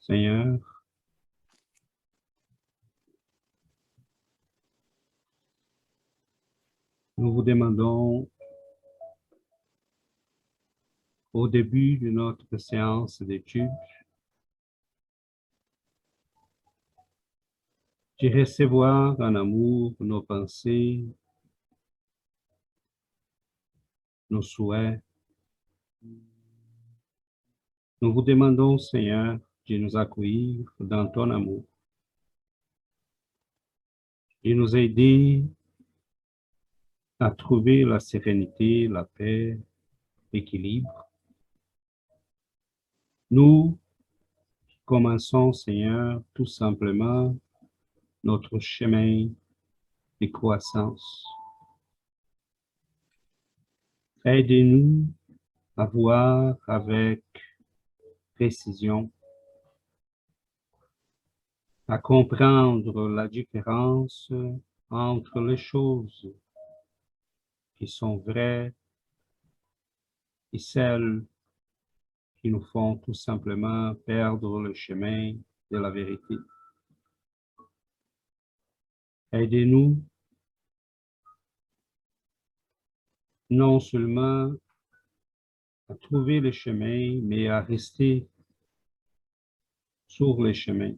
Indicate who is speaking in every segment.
Speaker 1: Seigneur, nous vous demandons au début de notre séance d'étude de recevoir en amour nos pensées, nos souhaits. Nous vous demandons, Seigneur, de nous accueillir dans ton amour, de nous aider à trouver la sérénité, la paix, l'équilibre. Nous commençons, Seigneur, tout simplement notre chemin de croissance. Aidez-nous à voir avec précision, à comprendre la différence entre les choses qui sont vraies et celles qui nous font tout simplement perdre le chemin de la vérité. Aidez-nous non seulement à trouver le chemin, mais à rester sur le chemin.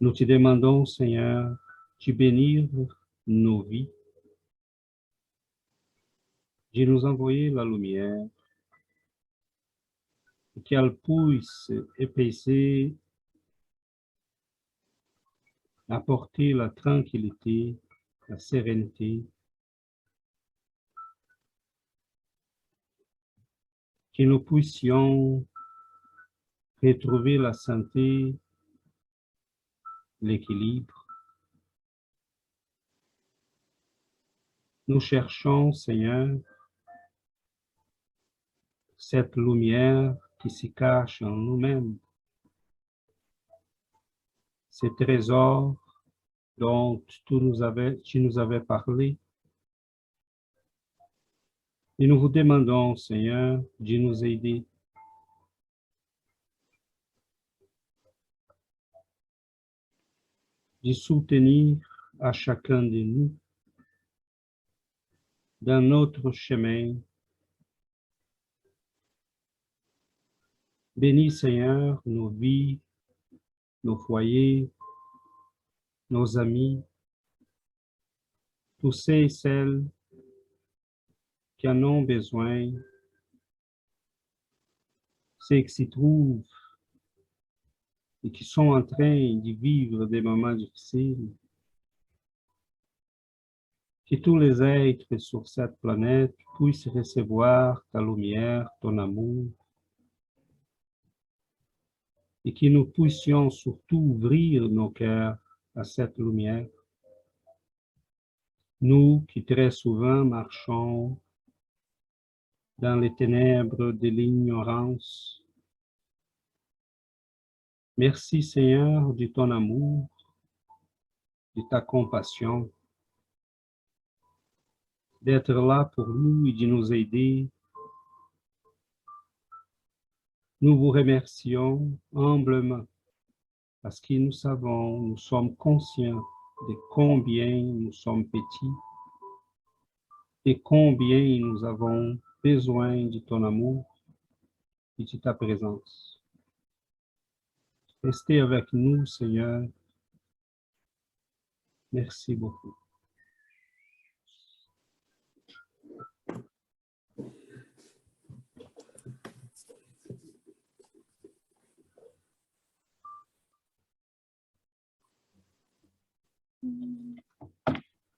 Speaker 1: Nous te demandons, Seigneur, de bénir nos vies, de nous envoyer la lumière, et qu'elle puisse épaisser, apporter la tranquillité, la sérénité, que nous puissions retrouver la santé, l'équilibre. Nous cherchons, Seigneur, cette lumière qui se cache en nous-mêmes, ces trésors dont tu nous avais parlé. Et nous vous demandons, Seigneur, de nous aider. De soutenir à chacun de nous dans notre chemin. Bénis, Seigneur, nos vies, nos foyers, nos amis, tous ceux et celles qui en ont besoin, ceux qui s'y trouvent et qui sont en train de vivre des moments difficiles. Que tous les êtres sur cette planète puissent recevoir ta lumière, ton amour, et que nous puissions surtout ouvrir nos cœurs à cette lumière. Nous qui très souvent marchons dans les ténèbres de l'ignorance. Merci Seigneur de ton amour, de ta compassion, d'être là pour nous et de nous aider. Nous vous remercions humblement parce que nous savons, nous sommes conscients de combien nous sommes petits et combien nous avons besoin de ton amour et de ta présence. Restez avec nous, Seigneur. Merci beaucoup.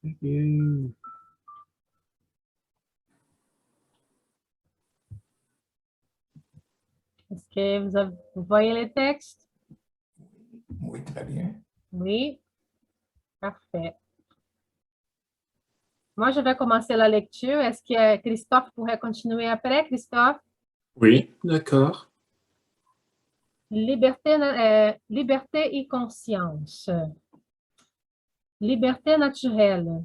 Speaker 1: Très bien.
Speaker 2: Est-ce que vous voyez les textes?
Speaker 3: Oui, très bien.
Speaker 2: Oui? Parfait. Moi, je vais commencer la lecture. Est-ce que Christophe pourrait continuer après? Christophe?
Speaker 4: Oui, d'accord.
Speaker 2: Liberté et conscience. Liberté naturelle.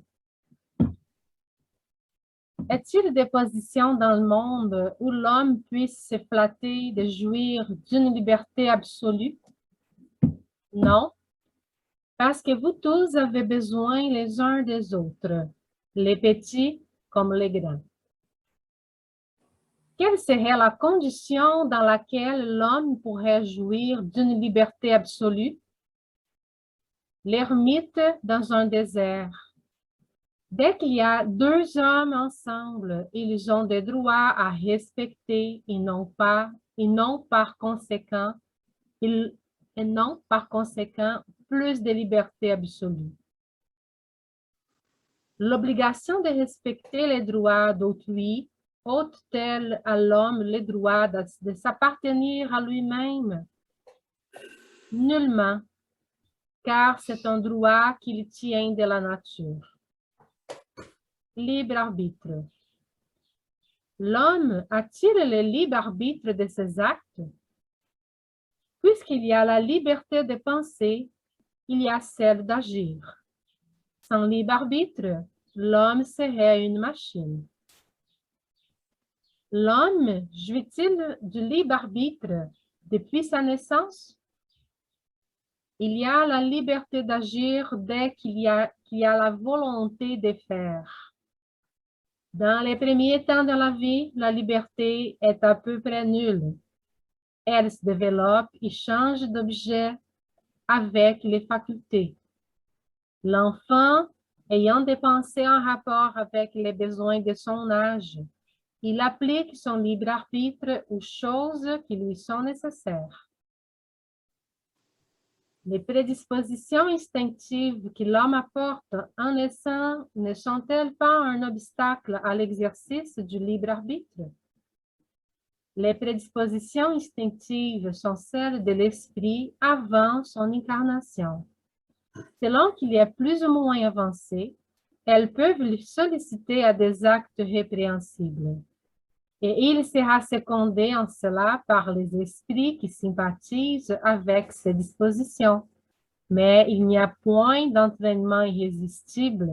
Speaker 2: Est-il des positions dans le monde où l'homme puisse se flatter de jouir d'une liberté absolue? Non, parce que vous tous avez besoin les uns des autres, les petits comme les grands. Quelle serait la condition dans laquelle l'homme pourrait jouir d'une liberté absolue? L'ermite dans un désert. Dès qu'il y a deux hommes ensemble, ils ont des droits à respecter et non par conséquent plus de liberté absolue. L'obligation de respecter les droits d'autrui ôte-t-elle à l'homme le droit de s'appartenir à lui-même? Nullement, car c'est un droit qu'il tient de la nature. Libre arbitre. L'homme a-t-il le libre arbitre de ses actes? Puisqu'il y a la liberté de penser, il y a celle d'agir. Sans libre arbitre, l'homme serait une machine. L'homme jouit-il du libre arbitre depuis sa naissance? Il y a la liberté d'agir dès qu'il y a la volonté de faire. Dans les premiers temps de la vie, la liberté est à peu près nulle. Elle se développe et change d'objet avec les facultés. L'enfant, ayant des pensées en rapport avec les besoins de son âge, il applique son libre arbitre aux choses qui lui sont nécessaires. Les prédispositions instinctives que l'homme apporte en naissant ne sont-elles pas un obstacle à l'exercice du libre arbitre? Les prédispositions instinctives sont celles de l'esprit avant son incarnation. Selon qu'il est plus ou moins avancé, elles peuvent le solliciter à des actes répréhensibles. Et il sera secondé en cela par les esprits qui sympathisent avec ces dispositions. Mais il n'y a point d'entraînement irrésistible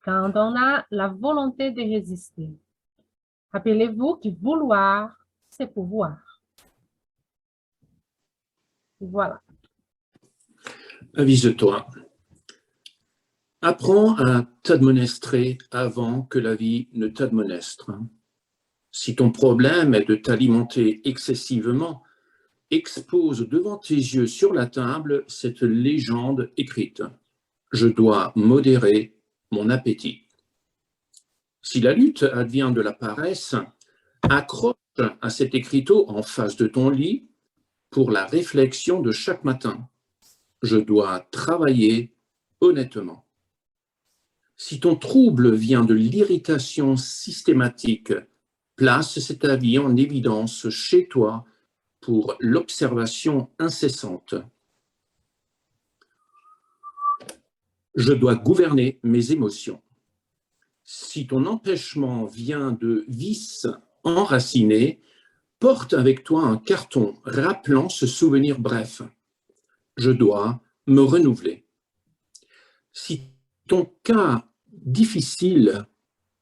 Speaker 2: quand on a la volonté de résister. Rappelez-vous que vouloir, c'est pouvoir. Voilà.
Speaker 4: Avise-toi. Apprends à t'admonestrer avant que la vie ne t'admonestre. Si ton problème est de t'alimenter excessivement, expose devant tes yeux sur la table cette légende écrite. Je dois modérer mon appétit. Si la lutte advient de la paresse, accroche à cet écriteau en face de ton lit pour la réflexion de chaque matin. Je dois travailler honnêtement. Si ton trouble vient de l'irritation systématique, place cet avis en évidence chez toi pour l'observation incessante. Je dois gouverner mes émotions. Si ton empêchement vient de vices enracinés, porte avec toi un carton rappelant ce souvenir bref. Je dois me renouveler. Si ton cas difficile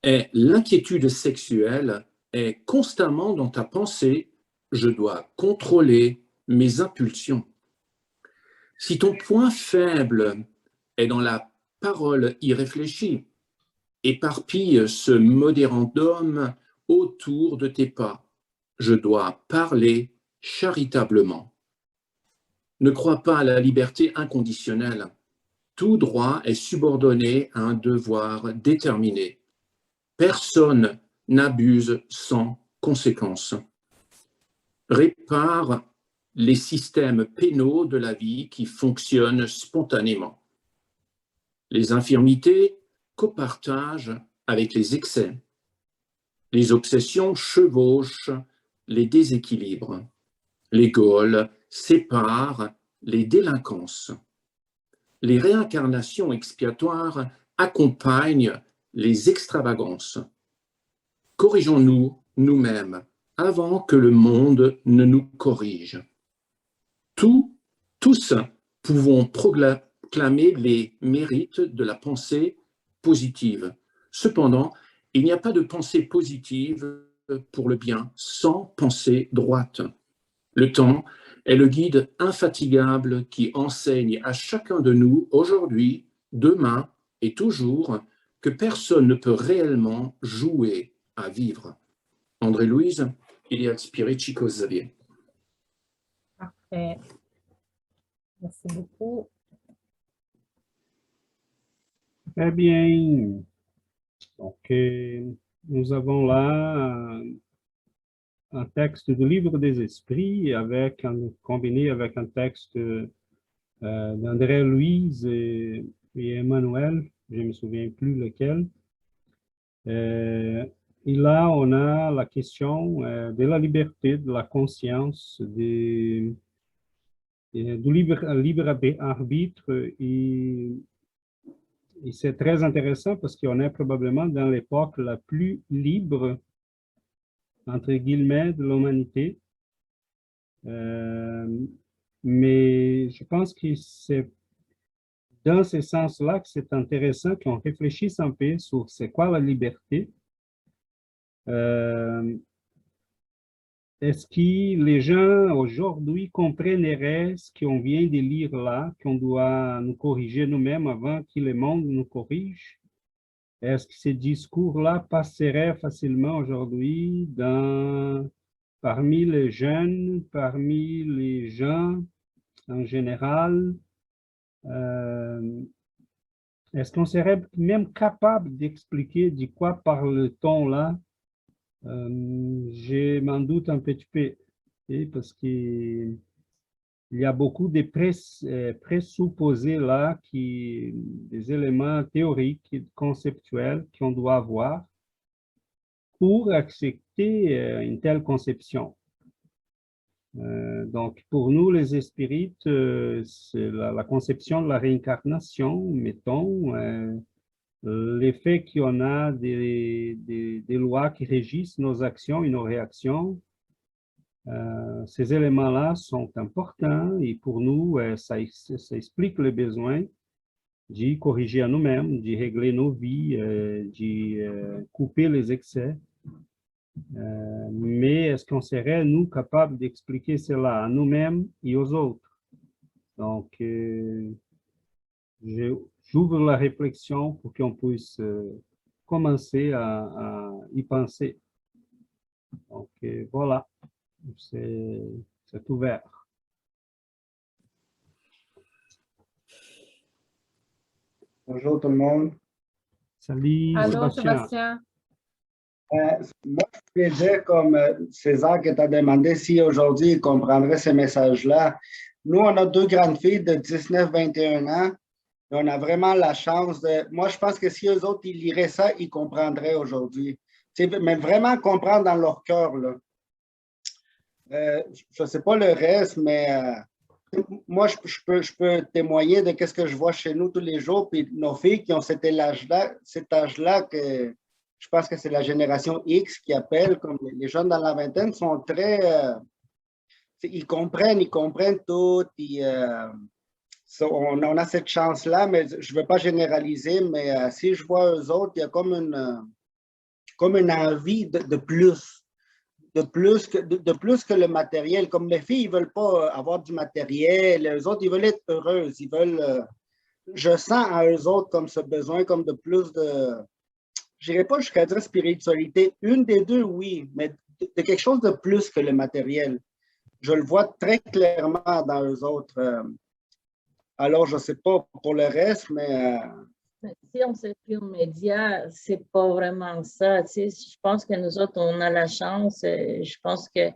Speaker 4: est l'inquiétude sexuelle, est constamment dans ta pensée, je dois contrôler mes impulsions. Si ton point faible est dans la parole irréfléchie, éparpille ce modérendum autour de tes pas. Je dois parler charitablement. Ne crois pas à la liberté inconditionnelle. Tout droit est subordonné à un devoir déterminé. Personne n'abuse sans conséquence. Répare les systèmes pénaux de la vie qui fonctionnent spontanément. Les infirmités copartagent avec les excès. Les obsessions chevauchent les déséquilibres. Les geôles séparent les délinquances. Les réincarnations expiatoires accompagnent les extravagances. Corrigeons-nous nous-mêmes avant que le monde ne nous corrige. Tous pouvons proclamer les mérites de la pensée positive. Cependant, Il n'y a pas de pensée positive pour le bien sans pensée droite. Le temps est le guide infatigable qui enseigne à chacun de nous, aujourd'hui, demain et toujours, que personne ne peut réellement jouer à vivre. André-Louise, Iliad Spiritico Xavier.
Speaker 2: Parfait. Merci beaucoup.
Speaker 1: Très bien. Donc, nous avons là un texte du Livre des Esprits combiné avec un texte d'André-Louise et Emmanuel, je ne me souviens plus lequel. Et là, on a la question de la liberté, de la conscience, du libre arbitre. Et c'est très intéressant parce qu'on est probablement dans l'époque la plus libre, entre guillemets, de l'humanité. Mais je pense que c'est dans ce sens-là que c'est intéressant qu'on réfléchisse un peu sur c'est quoi la liberté. Est-ce que les gens aujourd'hui comprennent ce qu'on vient de lire là, qu'on doit nous corriger nous-mêmes avant que le monde nous corrige? Est-ce que ces discours-là passeraient facilement aujourd'hui parmi les jeunes, parmi les gens en général? Est-ce qu'on serait même capable d'expliquer de quoi parle-t-on là? Je m'en doute un petit peu, parce qu'il y a beaucoup de présupposés là, des éléments théoriques, conceptuels qu'on doit avoir pour accepter une telle conception. Donc, pour nous, les spirites, c'est la conception de la réincarnation, mettons, l'effet qu'on a des lois qui régissent nos actions et nos réactions. Ces éléments-là sont importants et pour nous, ça explique les besoins d'y corriger à nous-mêmes, d'y régler nos vies, d'y couper les excès. Mais est-ce qu'on serait, nous, capables d'expliquer cela à nous-mêmes et aux autres? Donc, j'ouvre la réflexion pour qu'on puisse commencer à y penser. Donc, voilà, c'est ouvert.
Speaker 5: Bonjour tout le monde.
Speaker 1: Salut,
Speaker 2: Allô,
Speaker 1: Sébastien.
Speaker 5: Moi, je voulais dire, comme César qui t'a demandé si aujourd'hui il comprendrait ces messages-là. Nous, on a deux grandes filles de 19-21 ans. Et on a vraiment la chance de... Moi, je pense que si eux autres, ils liraient ça, ils comprendraient aujourd'hui. Mais vraiment comprendre dans leur cœur, là. Je ne sais pas le reste, mais moi, je peux témoigner de ce que je vois chez nous tous les jours. Puis nos filles qui ont cet âge-là que je pense que c'est la génération X qui appelle, comme les jeunes dans la vingtaine sont très... ils comprennent tout. On a cette chance-là, mais je ne veux pas généraliser, mais si je vois eux autres, il y a comme une envie de plus. De plus que le matériel. Comme les filles, ils ne veulent pas avoir du matériel. Les autres, ils veulent être heureuses. Ils veulent... je sens à eux autres comme ce besoin, comme de plus de... Je n'irais pas jusqu'à dire spiritualité. Une des deux, oui, mais de quelque chose de plus que le matériel. Je le vois très clairement dans eux autres. Alors, je ne sais pas pour le reste, mais...
Speaker 6: Si on s'appuie aux médias, c'est pas vraiment ça. Tu sais, je pense que nous autres, on a la chance. Je pense que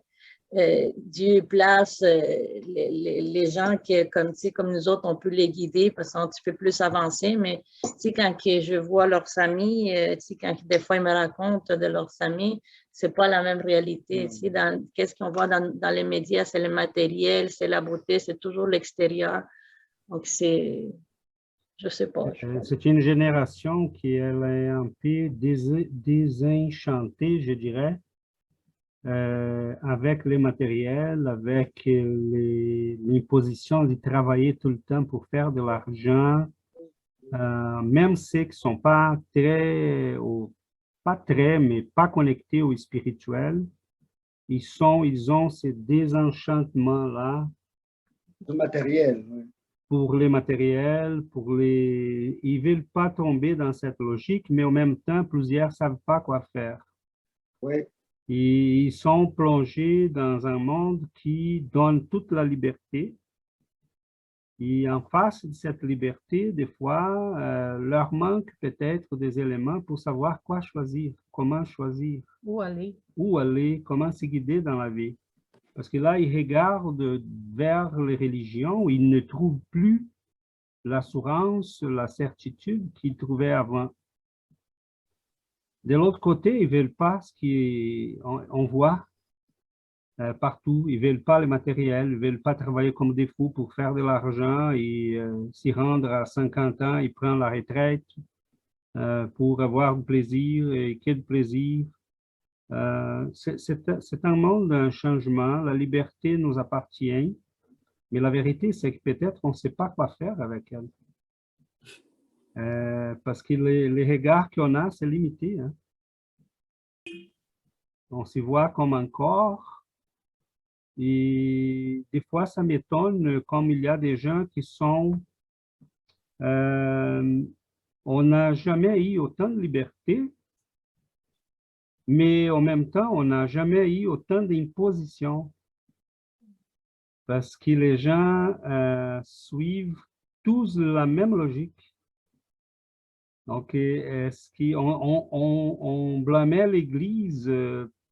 Speaker 6: Dieu place les gens qui, comme nous autres, on peut les guider parce qu'ils sont un petit peu plus avancés. Mais tu sais, quand je vois leurs amis, tu sais, quand des fois ils me racontent de leurs amis, c'est pas la même réalité. Tu sais, qu'est-ce qu'on voit dans les médias, c'est le matériel, c'est la beauté, c'est toujours l'extérieur. Donc, c'est... Je sais pas.
Speaker 1: C'est une génération qui est un peu désenchantée, je dirais, avec les matériels, avec l'imposition de travailler tout le temps pour faire de l'argent, même ceux qui ne sont pas pas très, mais pas connectés au spirituel. Ils ont ces désenchantements-là
Speaker 5: Du matériel. Oui.
Speaker 1: pour les matériels, ils veulent pas tomber dans cette logique, mais en même temps, plusieurs savent pas quoi faire.
Speaker 5: Oui.
Speaker 1: Ils sont plongés dans un monde qui donne toute la liberté. Et en face de cette liberté, des fois, leur manque peut-être des éléments pour savoir quoi choisir, comment choisir,
Speaker 2: Où aller?
Speaker 1: comment se guider dans la vie. Parce que là, ils regardent vers les religions où ils ne trouvent plus l'assurance, la certitude qu'ils trouvaient avant. De l'autre côté, ils ne veulent pas ce qu'on voit partout. Ils ne veulent pas le matériel, ils ne veulent pas travailler comme des fous pour faire de l'argent et s'y rendre à 50 ans, ils prennent la retraite pour avoir du plaisir. Et quel plaisir! C'est un monde d'un changement. La liberté nous appartient, mais la vérité, c'est que peut-être on ne sait pas quoi faire avec elle. Parce que les regards qu'on a, c'est limité. Hein? On s'y voit comme un corps. Et des fois, ça m'étonne comme il y a des gens qui sont... on n'a jamais eu autant de liberté, mais en même temps, on n'a jamais eu autant d'imposition. Parce que les gens suivent tous la même logique. Donc, est-ce qu'on blâmait l'Église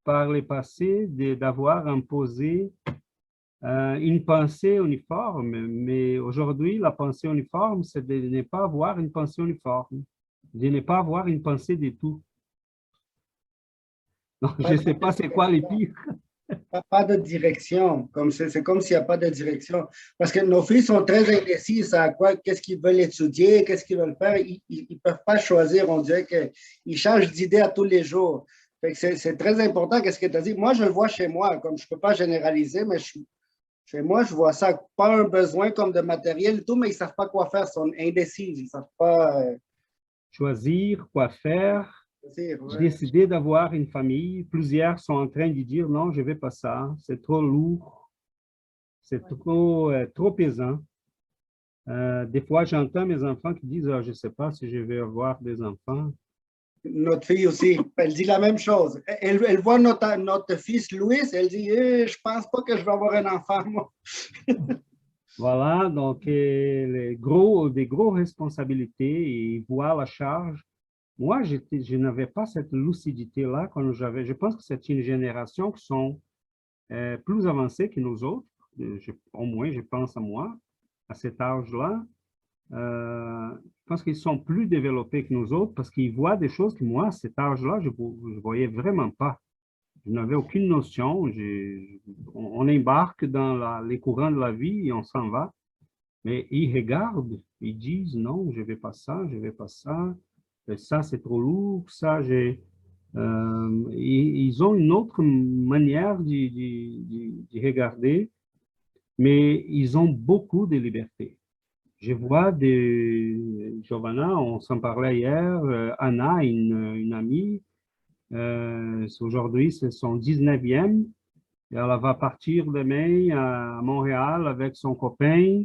Speaker 1: par le passé d'avoir imposé une pensée uniforme, mais aujourd'hui, la pensée uniforme, c'est de ne pas avoir une pensée uniforme, de ne pas avoir une pensée de tout. Donc, je ne sais pas c'est quoi les pires.
Speaker 5: Pas de direction, c'est comme s'il n'y a pas de direction. Parce que nos filles sont très indécis à quoi, qu'est-ce qu'ils veulent étudier, qu'est-ce qu'ils veulent faire. Ils ne peuvent pas choisir. On dirait qu'ils changent d'idée à tous les jours. C'est très important, qu'est-ce que tu as dit. Moi, je le vois chez moi, comme je ne peux pas généraliser, mais chez moi, je vois ça, pas un besoin comme de matériel et tout, mais ils ne savent pas quoi faire, ils sont indécis, ils ne savent pas
Speaker 1: choisir quoi faire.
Speaker 5: Ouais.
Speaker 1: Décider d'avoir une famille. Plusieurs sont en train de dire non, je ne vais pas ça, c'est trop lourd, c'est trop pesant. Des fois, j'entends mes enfants qui disent je ne sais pas si je vais avoir des enfants.
Speaker 5: Notre fille aussi, elle dit la même chose. Elle voit notre fils Louis, elle dit je ne pense pas que je vais avoir un enfant, moi.
Speaker 1: Voilà, donc des grosses responsabilités et voir la charge. Moi, je n'avais pas cette lucidité-là quand je pense que c'est une génération qui sont plus avancées que nous autres. Au moins, je pense à moi, à cet âge-là. Je pense qu'ils sont plus développés que nous autres parce qu'ils voient des choses que moi, à cet âge-là, je ne voyais vraiment pas. Je n'avais aucune notion. On embarque dans les courants de la vie et on s'en va. Mais ils regardent, ils disent non, je ne vais pas ça, je ne vais pas ça. Ça, c'est trop lourd, ça, ils ont une autre manière de regarder, mais ils ont beaucoup de liberté. Je vois Giovanna, on s'en parlait hier, Anna, une amie, aujourd'hui c'est son 19e, elle va partir demain à Montréal avec son copain,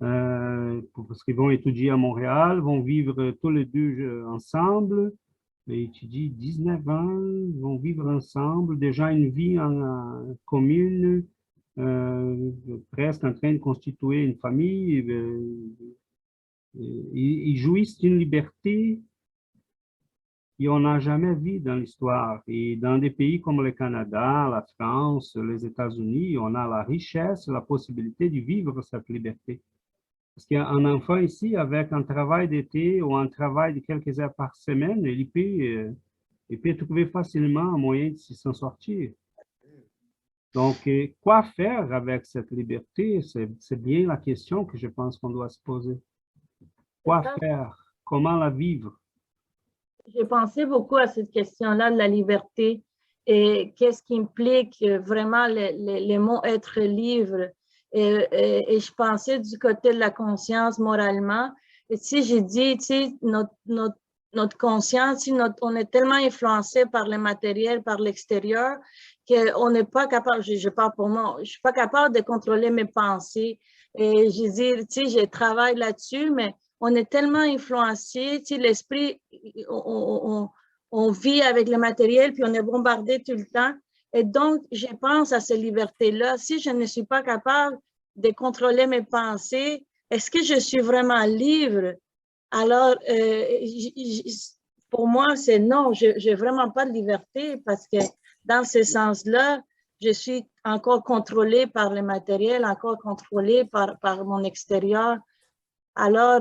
Speaker 1: parce qu'ils vont étudier à Montréal, vont vivre tous les deux ensemble. Ils étudient 19 ans, ils vont vivre ensemble, déjà une vie en commune, presque en train de constituer une famille. Ils jouissent d'une liberté qu'on n'a jamais vue dans l'histoire. Et dans des pays comme le Canada, la France, les États-Unis, on a la richesse, la possibilité de vivre cette liberté. Parce qu'un enfant ici, avec un travail d'été ou un travail de quelques heures par semaine, il peut trouver facilement un moyen de s'en sortir. Donc, quoi faire avec cette liberté? C'est bien la question que je pense qu'on doit se poser. Quoi faire? Comment la vivre?
Speaker 6: J'ai pensé beaucoup à cette question-là de la liberté et qu'est-ce qui implique vraiment les mots être libre. Et je pensais du côté de la conscience moralement. Et si j'ai dit, tu sais, notre conscience, on est tellement influencé par le matériel, par l'extérieur, qu'on n'est pas capable, je parle pour moi, je ne suis pas capable de contrôler mes pensées. Et je dis, tu sais, je travaille là-dessus, mais on est tellement influencé, tu sais, l'esprit, on vit avec le matériel, puis on est bombardé tout le temps. Et donc, je pense à cette liberté-là. Si je ne suis pas capable de contrôler mes pensées, est-ce que je suis vraiment libre? Alors, pour moi, c'est non, je n'ai vraiment pas de liberté parce que dans ce sens-là, je suis encore contrôlée par le matériel, encore contrôlée par mon extérieur. Alors,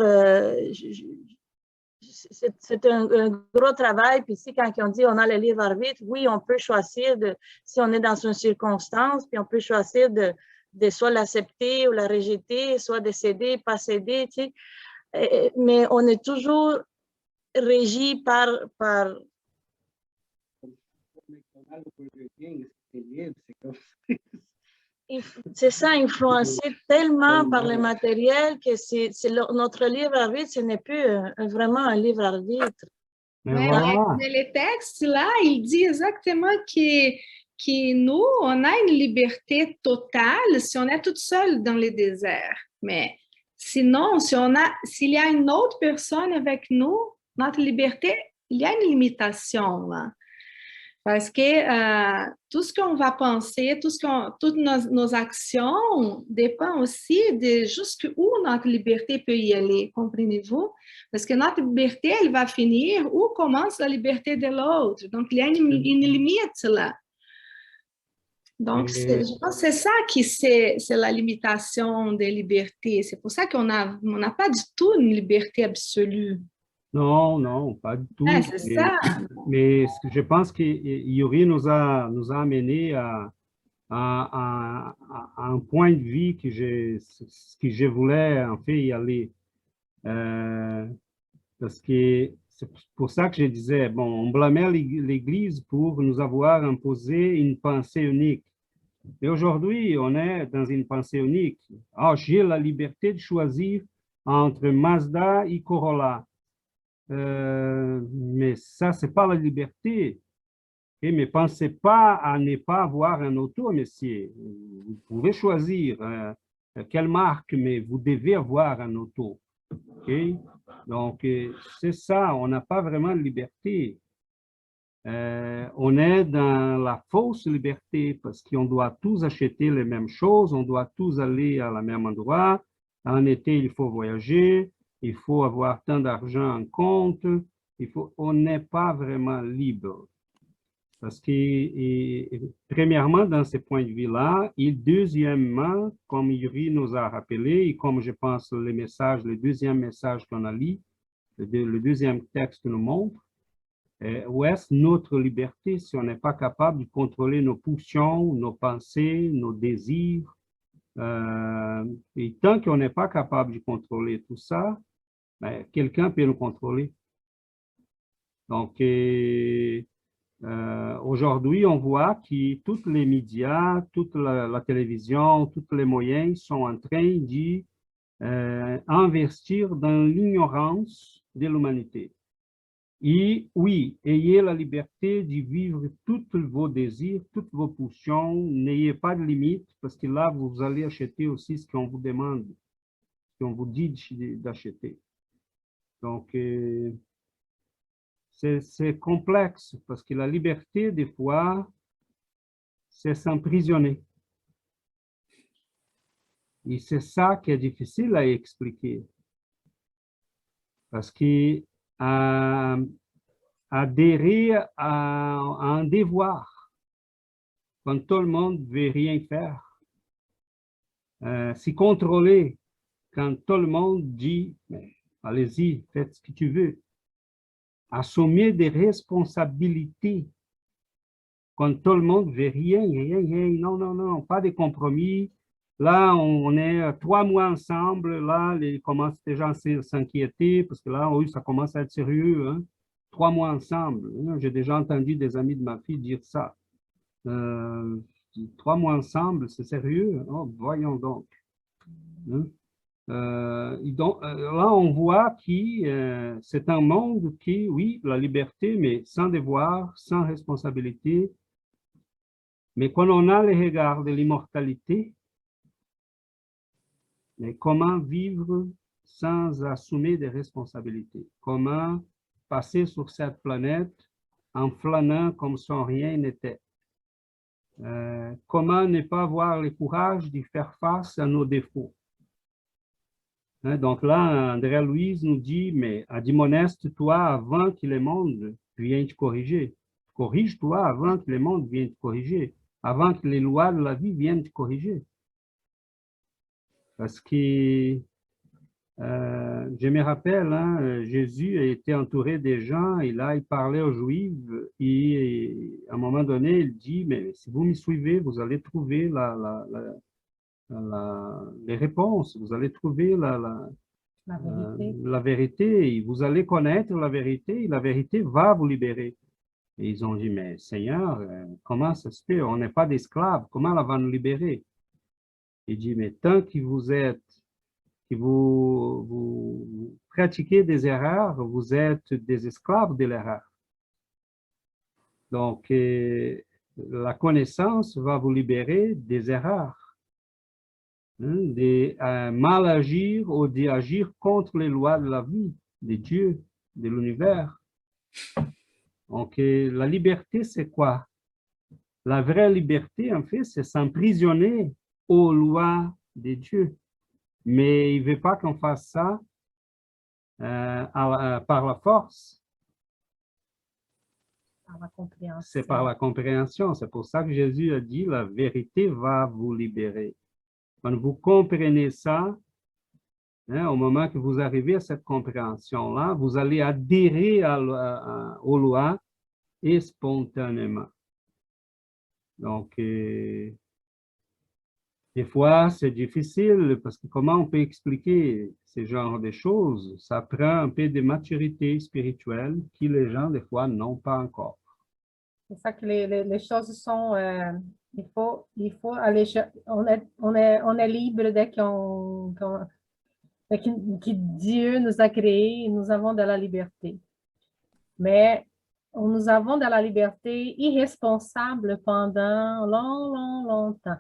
Speaker 6: c'est un gros travail. Puis ici, quand on dit on a le libre arbitre, oui, on peut choisir si on est dans une circonstance, puis on peut choisir de soit l'accepter ou la rejeter, soit de céder, pas céder, tu sais. Mais on est toujours régi par c'est ça, influencé tellement par le matériel que notre libre arbitre, ce n'est plus vraiment un libre arbitre.
Speaker 1: Mais voilà.
Speaker 7: Mais les textes, là, il dit exactement que nous, on a une liberté totale si on est toute seule dans le désert. Mais sinon, s'il y a une autre personne avec nous, notre liberté, il y a une limitation là. Parce que tout ce qu'on va penser, toutes nos actions dépendent aussi de jusqu'où notre liberté peut y aller, comprenez-vous? Parce que notre liberté, elle va finir où commence la liberté de l'autre. Donc, il y a une limite là. Donc, je pense que c'est ça qui c'est la limitation des libertés. C'est pour ça qu'on n'a pas du tout une liberté absolue.
Speaker 1: Non, non, pas du tout.
Speaker 7: Ah, c'est ça.
Speaker 1: Mais je pense que Yuri nous a amené à un point de vue que je voulais en fait y aller. Parce que c'est pour ça que je disais, bon, on blâmait l'Église pour nous avoir imposé une pensée unique. Et aujourd'hui, on est dans une pensée unique. Ah, j'ai la liberté de choisir entre Mazda et Corolla. Mais ça, c'est pas la liberté. Et mais pensez pas à ne pas avoir un auto, messieurs. Vous pouvez choisir quelle marque, mais vous devez avoir un auto. Okay? Donc, c'est ça, on n'a pas vraiment de liberté. On est dans la fausse liberté parce qu'on doit tous acheter les mêmes choses, on doit tous aller à la même endroit. En été, il faut voyager, il faut avoir tant d'argent en compte. On n'est pas vraiment libre. Parce que, premièrement, dans ce point de vue-là, et deuxièmement, comme Yuri nous a rappelé, et comme je pense le deuxième message qu'on a lu, le deuxième texte nous montre, où est-ce notre liberté si on n'est pas capable de contrôler nos pulsions, nos pensées, nos désirs. Et tant qu'on n'est pas capable de contrôler tout ça, ben, quelqu'un peut nous contrôler. Donc, aujourd'hui, on voit que tous les médias, toute la télévision, tous les moyens sont en train d'investir dans l'ignorance de l'humanité. Et oui, ayez la liberté de vivre tous vos désirs, toutes vos pulsions, n'ayez pas de limite, parce que là, vous allez acheter aussi ce qu'on vous demande, ce qu'on vous dit d'acheter. Donc, c'est complexe, parce que la liberté, des fois, c'est s'emprisonner. Et c'est ça qui est difficile à expliquer. Parce que adhérer à un devoir, quand tout le monde ne veut rien faire, s'y contrôler, quand tout le monde dit, allez-y, faites ce que tu veux, assumer des responsabilités, quand tout le monde veut rien, non, non, non, pas de compromis. Là, on est 3 mois ensemble, là, ils commencent déjà à s'inquiéter, parce que là, oui, ça commence à être sérieux, hein? 3 mois ensemble. J'ai déjà entendu des amis de ma fille dire ça. 3 mois ensemble, c'est sérieux? Oh, voyons donc. Hein? Là, on voit que c'est un monde qui, oui, la liberté, mais sans devoir, sans responsabilité. Mais quand on a le regard de l'immortalité, mais comment vivre sans assumer des responsabilités? Comment passer sur cette planète en flânant comme si rien n'était? Comment ne pas avoir le courage de faire face à nos défauts? Donc là, André Louise nous dit, mais admoneste-toi avant que le monde vienne te corriger. Corrige-toi avant que le monde vienne te corriger, avant que les lois de la vie viennent te corriger. Parce que je me rappelle, hein, Jésus a été entouré des gens, et là, il parlait aux Juifs, et à un moment donné, il dit, mais si vous me suivez, vous allez trouver les réponses, vous allez trouver la vérité, et vous allez connaître la vérité, et la vérité va vous libérer. Et ils ont dit, mais Seigneur, comment ça se fait? On n'est pas d'esclaves, comment elle va nous libérer? Il dit, mais tant que vous êtes, que vous pratiquez des erreurs, vous êtes des esclaves de l'erreur. Donc, la connaissance va vous libérer des erreurs, de mal agir ou d'agir contre les lois de la vie, de Dieu, de l'univers. Donc, la liberté, c'est quoi? La vraie liberté, en fait, c'est s'emprisonner aux lois de Dieu. Mais il ne veut pas qu'on fasse ça par la force. C'est par la compréhension. C'est pour ça que Jésus a dit, la vérité va vous libérer. Quand vous comprenez ça, hein, au moment que vous arrivez à cette compréhension-là, vous allez adhérer aux lois et spontanément. Donc, des fois, c'est difficile parce que comment on peut expliquer ce genre de choses? Ça prend un peu de maturité spirituelle que les gens, des fois, n'ont pas encore.
Speaker 2: C'est ça que les choses sont... il faut aller... On est libre dès que Dieu nous a créés et nous avons de la liberté. Mais nous avons de la liberté irresponsable pendant longtemps.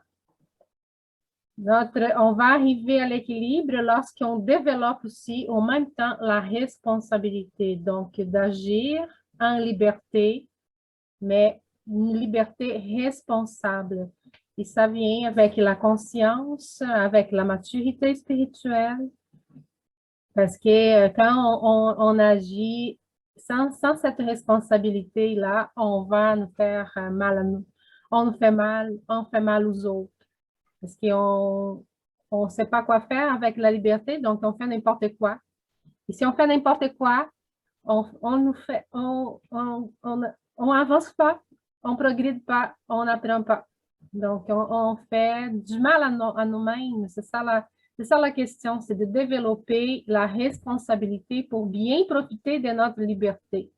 Speaker 2: On va arriver à l'équilibre lorsqu'on développe aussi en même temps la responsabilité, donc d'agir en liberté, mais une liberté responsable. Et ça vient avec la conscience, avec la maturité spirituelle, parce que quand on agit sans cette responsabilité-là, on va nous faire mal à nous. On nous fait mal, on fait mal aux autres. Parce qu'on ne sait pas quoi faire avec la liberté, donc on fait n'importe quoi. Et si on fait n'importe quoi, on n'avance pas, on ne progresse pas, on n'apprend pas. Donc, on fait du mal à nous-mêmes. C'est ça la question, c'est de développer la responsabilité pour bien profiter de notre liberté.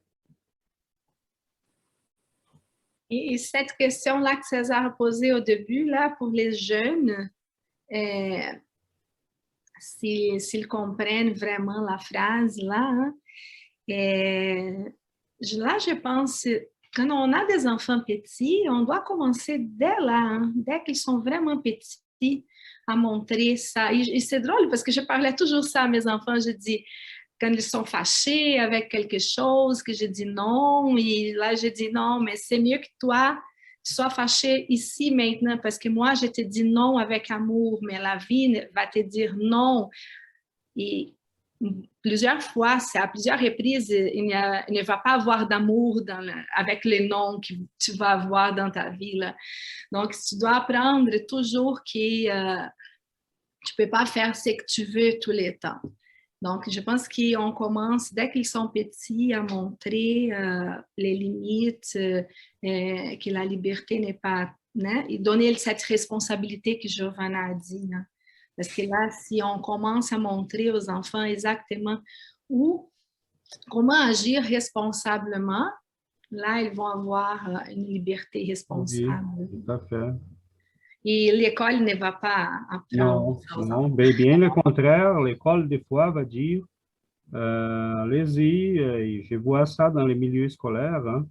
Speaker 7: Et cette question-là que César a posée au début, là, pour les jeunes, s'ils comprennent vraiment la phrase, là, hein, là, je pense, quand on a des enfants petits, on doit commencer dès là, hein, dès qu'ils sont vraiment petits, à montrer ça. Et c'est drôle parce que je parlais toujours ça à mes enfants, je dis, quand ils sont fâchés avec quelque chose, que je dis non, et là, je dis non, mais c'est mieux que toi, tu sois fâché ici maintenant, parce que moi, je te dis non avec amour, mais la vie va te dire non. Et plusieurs fois, c'est à plusieurs reprises, il ne va pas avoir d'amour avec les noms que tu vas avoir dans ta vie, là. Donc, tu dois apprendre toujours que tu ne peux pas faire ce que tu veux tous les temps. Donc, je pense qu'on commence, dès qu'ils sont petits, à montrer les limites, que la liberté n'est pas... Hein, et donner cette responsabilité que Giovanna a dit. Hein. Parce que là, si on commence à montrer aux enfants exactement comment agir responsablement, là, ils vont avoir une liberté responsable.
Speaker 1: Oui, tout à fait.
Speaker 7: et l'école ne va pas apprendre.
Speaker 1: Non, non, ben, bien le contraire, l'école des fois va dire, allez-y, je vois ça dans les milieux scolaires, hein.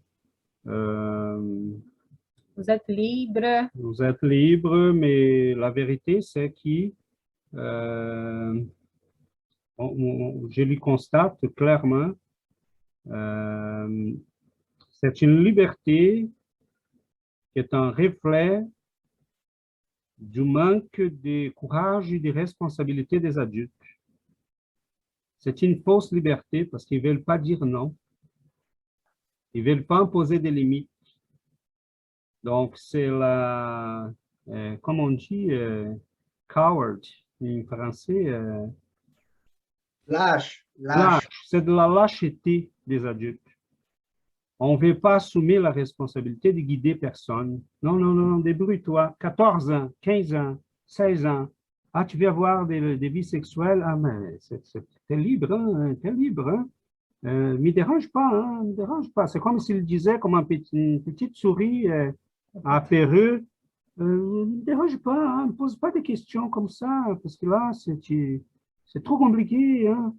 Speaker 2: Vous êtes libre.
Speaker 1: Vous êtes libre, mais la vérité, c'est que je lui constate clairement, c'est une liberté qui est un reflet du manque de courage et de responsabilité des adultes. C'est une fausse liberté parce qu'ils ne veulent pas dire non. Ils ne veulent pas imposer des limites. Donc, c'est la, comme on dit, coward en français.
Speaker 5: Lâche.
Speaker 1: Lâche. C'est de la lâcheté des adultes. On ne veut pas assumer la responsabilité de guider personne. Non, non, non, débrouille-toi. 14 ans, 15 ans, 16 ans. Ah, tu veux avoir des vies sexuelles? Ah, mais t'es libre, hein? T'es libre, hein? Me dérange pas, hein? Me dérange pas. C'est comme s'il disait, comme une petite souris à Péreux, me dérange pas, hein? Ne pose pas des questions comme ça, parce que là, c'est trop compliqué, hein?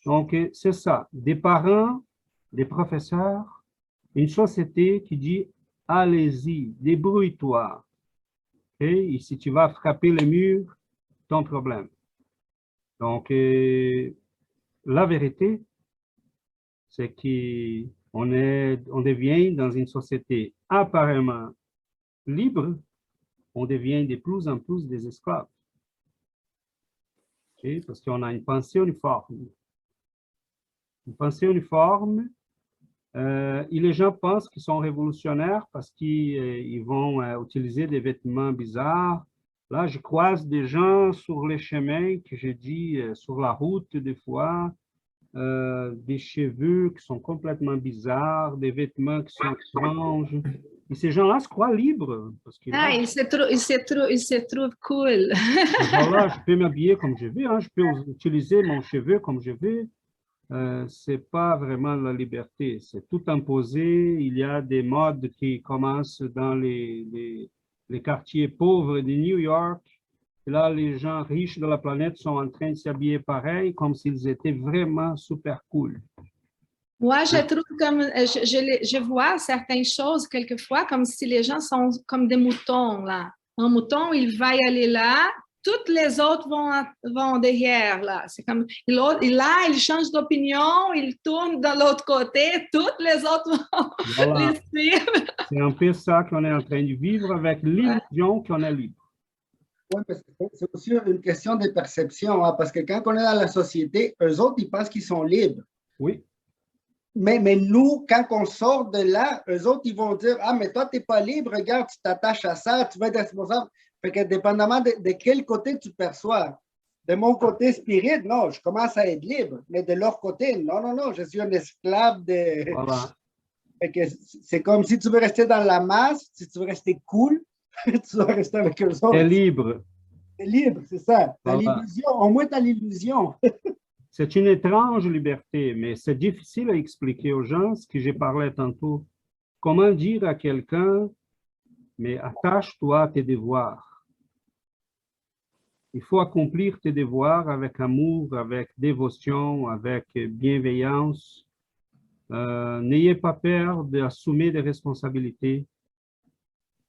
Speaker 1: Donc, c'est ça. Des parents, des professeurs, une société qui dit, allez-y, débrouille-toi. Et si tu vas frapper le mur, ton problème. Donc, la vérité, c'est qu'on devient dans une société apparemment libre, on devient de plus en plus des esclaves. Okay? Parce qu'on a une pensée uniforme. Une pensée uniforme, et les gens pensent qu'ils sont révolutionnaires parce qu'ils vont utiliser des vêtements bizarres. Là, je croise des gens sur les chemins que j'ai dit, sur la route des fois, des cheveux qui sont complètement bizarres, des vêtements qui sont étranges. Et ces gens-là se croient libres. Parce que là,
Speaker 7: ils se trouvent cool.
Speaker 1: voilà, je peux m'habiller comme je veux, hein, je peux utiliser mon cheveu comme je veux. Ce n'est pas vraiment la liberté, c'est tout imposé. Il y a des modes qui commencent dans les quartiers pauvres de New York. Et là, les gens riches de la planète sont en train de s'habiller pareil, comme s'ils étaient vraiment super cool.
Speaker 7: Moi, je trouve comme, je vois certaines choses quelquefois comme si les gens sont comme des moutons, là. Un mouton, il va y aller là, toutes les autres vont derrière, là. C'est comme, là, il change d'opinion, il tourne de l'autre côté, toutes les autres vont
Speaker 1: Voilà.
Speaker 7: les suivre.
Speaker 1: C'est un peu ça qu'on est en train de vivre avec l'illusion qu'on est libre.
Speaker 5: Oui, parce que c'est aussi une question de perception, hein, parce que quand on est dans la société, eux autres, ils pensent qu'ils sont libres.
Speaker 1: Oui.
Speaker 5: Mais nous, quand on sort de là, eux autres, ils vont dire, ah, mais toi, tu n'es pas libre, regarde, tu t'attaches à ça, tu vas être responsable. Fait que dépendamment de quel côté tu perçois. De mon côté spirit, non, je commence à être libre. Mais de leur côté, non, non, non, je suis un esclave de...
Speaker 1: Voilà.
Speaker 5: Fait que c'est comme si tu veux rester dans la masse, si tu veux rester cool, tu dois rester avec eux autres.
Speaker 1: T'es libre.
Speaker 5: T'es libre, c'est ça. T'as
Speaker 1: Voilà.
Speaker 5: l'illusion, au moins t'as l'illusion.
Speaker 1: C'est une étrange liberté, mais c'est difficile à expliquer aux gens, ce que j'ai parlé tantôt. Comment dire à quelqu'un, mais attache-toi à tes devoirs. Il faut accomplir tes devoirs avec amour, avec dévotion, avec bienveillance. N'ayez pas peur d'assumer des responsabilités,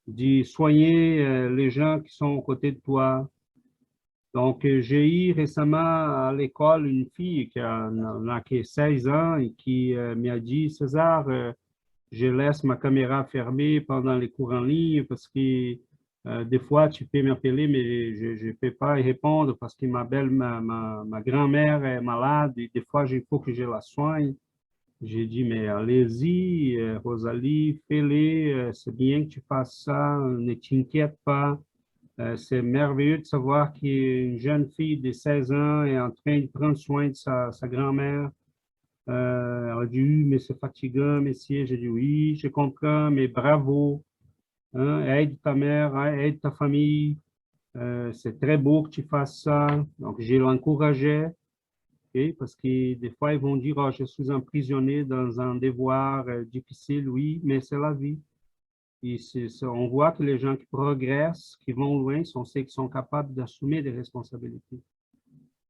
Speaker 1: de soigner les gens qui sont aux côtés de toi. Donc, j'ai eu récemment à l'école une fille qui a 16 ans et qui m'a dit, César, je laisse ma caméra fermée pendant les cours en ligne parce que des fois, tu peux m'appeler, mais je ne peux pas y répondre parce que ma grand-mère est malade et des fois, il faut que je la soigne. J'ai dit, mais allez-y, Rosalie, fais-le, c'est bien que tu fasses ça, ne t'inquiète pas. C'est merveilleux de savoir qu'une jeune fille de 16 ans est en train de prendre soin de sa grand-mère. Elle a dit, oui, mais c'est fatigant, messieurs. J'ai dit, oui, je comprends, mais bravo. Hein, aide ta mère, aide ta famille. C'est très beau que tu fasses ça. Donc, je l'encourageais. Okay, parce que des fois, ils vont dire, oh, je suis emprisonné dans un devoir difficile. Oui, mais c'est la vie. On voit que les gens qui progressent, qui vont loin, sont ceux qui sont capables d'assumer des responsabilités.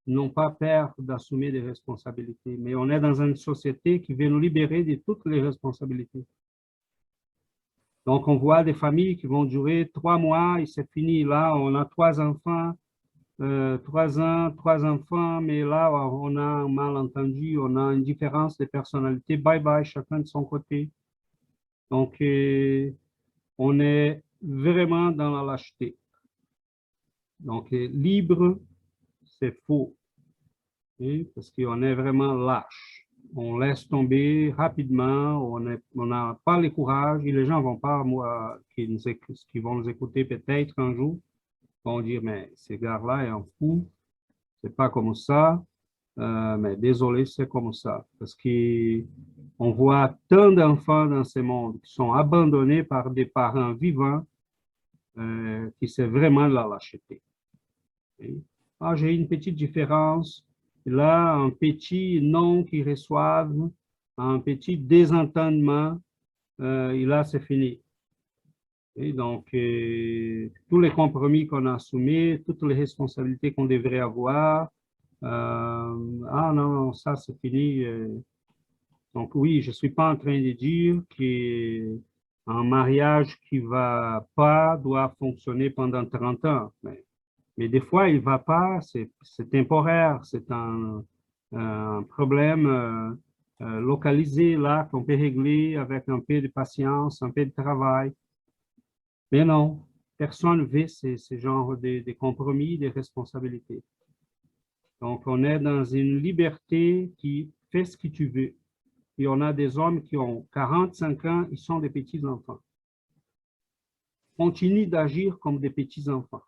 Speaker 1: N'ont pas peur d'assumer des responsabilités. Mais on est dans une société qui veut nous libérer de toutes les responsabilités. Donc, on voit des familles qui vont durer 3 mois et c'est fini. Là, on a 3 enfants, 3 ans, 3 enfants, mais là, on a un malentendu, on a une différence de personnalité. Bye bye, chacun de son côté. Donc, on est vraiment dans la lâcheté. Donc, libre, c'est faux. Parce qu'on est vraiment lâche. On laisse tomber rapidement, on n'a pas le courage, et les gens vont pas, moi, qui vont nous écouter peut-être un jour, vont dire, mais ces gars-là est un fou, c'est pas comme ça, mais désolé, c'est comme ça. Parce qu'on voit tant d'enfants dans ce monde qui sont abandonnés par des parents vivants, qui c'est vraiment de la lâcheté. Ah, j'ai une petite différence. Là, un petit non qu'ils reçoivent, un petit désentendement, et là, c'est fini. Et donc, tous les compromis qu'on a soumis, toutes les responsabilités qu'on devrait avoir, ah non, non, ça, c'est fini. Donc, oui, je ne suis pas en train de dire qu'un mariage qui ne va pas doit fonctionner pendant 30 ans. Mais des fois, il ne va pas, c'est temporaire, c'est un problème localisé là qu'on peut régler avec un peu de patience, un peu de travail. Mais non, personne ne veut ce genre de compromis, de responsabilités. Donc, on est dans une liberté qui fait ce que tu veux. Et on a des hommes qui ont 45 ans, ils sont des petits-enfants. Continuent d'agir comme des petits-enfants.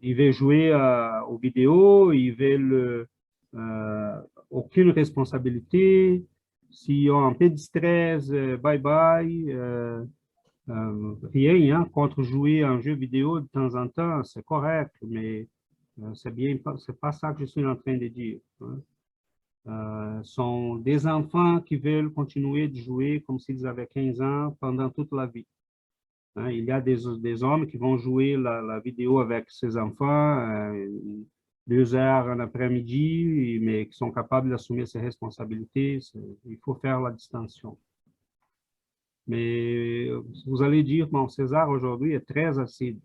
Speaker 1: Ils veulent jouer aux vidéos, ils veulent aucune responsabilité. S'ils ont un peu de stress, bye bye. Rien, hein, contre jouer à un jeu vidéo de temps en temps, c'est correct, mais c'est pas ça que je suis en train de dire. Sont des enfants qui veulent continuer de jouer comme s'ils avaient 15 ans pendant toute la vie. Il y a des hommes qui vont jouer la vidéo avec ses enfants 2 heures en après-midi, mais qui sont capables d'assumer ses responsabilités. Il faut faire la distinction. Mais vous allez dire, bon, César aujourd'hui est très acide.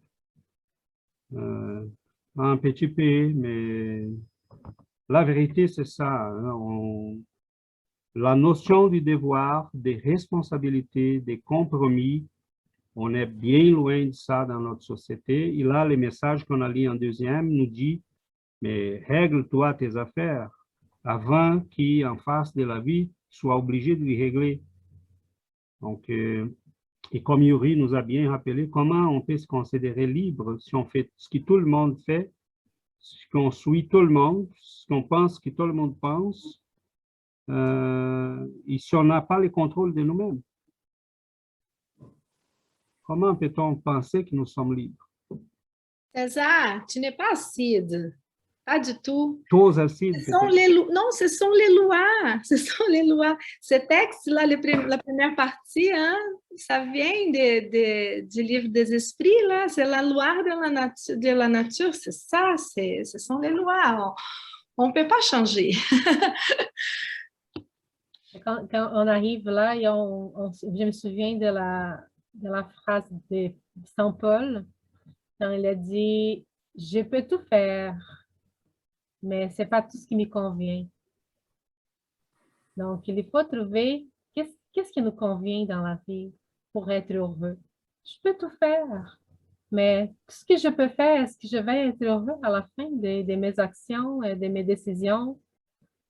Speaker 1: Un petit peu, mais la vérité, c'est ça. Hein, la notion du devoir, des responsabilités, des compromis, on est bien loin de ça dans notre société. Et là, le message qu'on a lu en deuxième nous dit, mais règle-toi tes affaires avant qu'en face de la vie, tu sois obligé de les régler. Donc, et comme Yuri nous a bien rappelé, comment on peut se considérer libre si on fait ce que tout le monde fait, si on suit tout le monde, si on pense ce que tout le monde pense, et si on n'a pas le contrôle de nous-mêmes. Comment peut-on penser que nous sommes libres?
Speaker 7: César, tu n'es pas acide. Pas du tout.
Speaker 1: Tous acides.
Speaker 7: Non, ce sont les lois. Ce sont les lois. Ce texte-là, la première partie, hein, ça vient du livre des esprits, là. C'est la loi de la nature. C'est ça, ce sont les lois. On ne peut pas changer.
Speaker 2: Quand on arrive là, et je me souviens de la phrase de Saint Paul, quand il a dit « Je peux tout faire, mais ce n'est pas tout ce qui me convient. » Donc, il faut trouver qu'est-ce qui nous convient dans la vie pour être heureux. Je peux tout faire, mais ce que je peux faire, est-ce que je vais être heureux à la fin de mes actions, de mes décisions?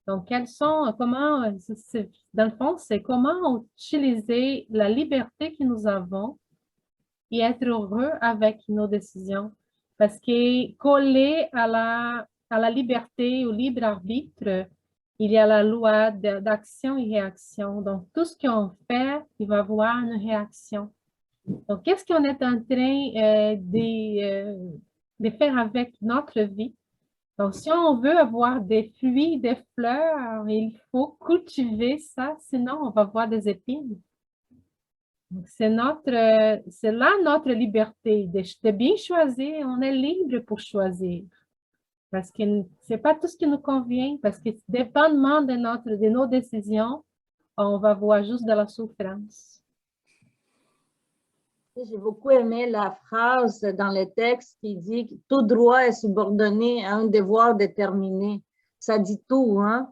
Speaker 2: Donc, dans le fond, c'est comment utiliser la liberté que nous avons et être heureux avec nos décisions. Parce que collé à la liberté, au libre arbitre, il y a la loi d'action et réaction. Donc, tout ce qu'on fait, il va avoir une réaction. Donc, qu'est-ce qu'on est en train de faire avec notre vie? Donc, si on veut avoir des fruits, des fleurs, il faut cultiver ça, sinon on va voir des épines. Donc, c'est là notre liberté de bien choisir. On est libre pour choisir. Parce que ce n'est pas tout ce qui nous convient, parce que dépendamment de nos décisions, on va voir juste de la souffrance.
Speaker 6: J'ai beaucoup aimé la phrase dans le texte qui dit que tout droit est subordonné à un devoir déterminé. Ça dit tout, hein?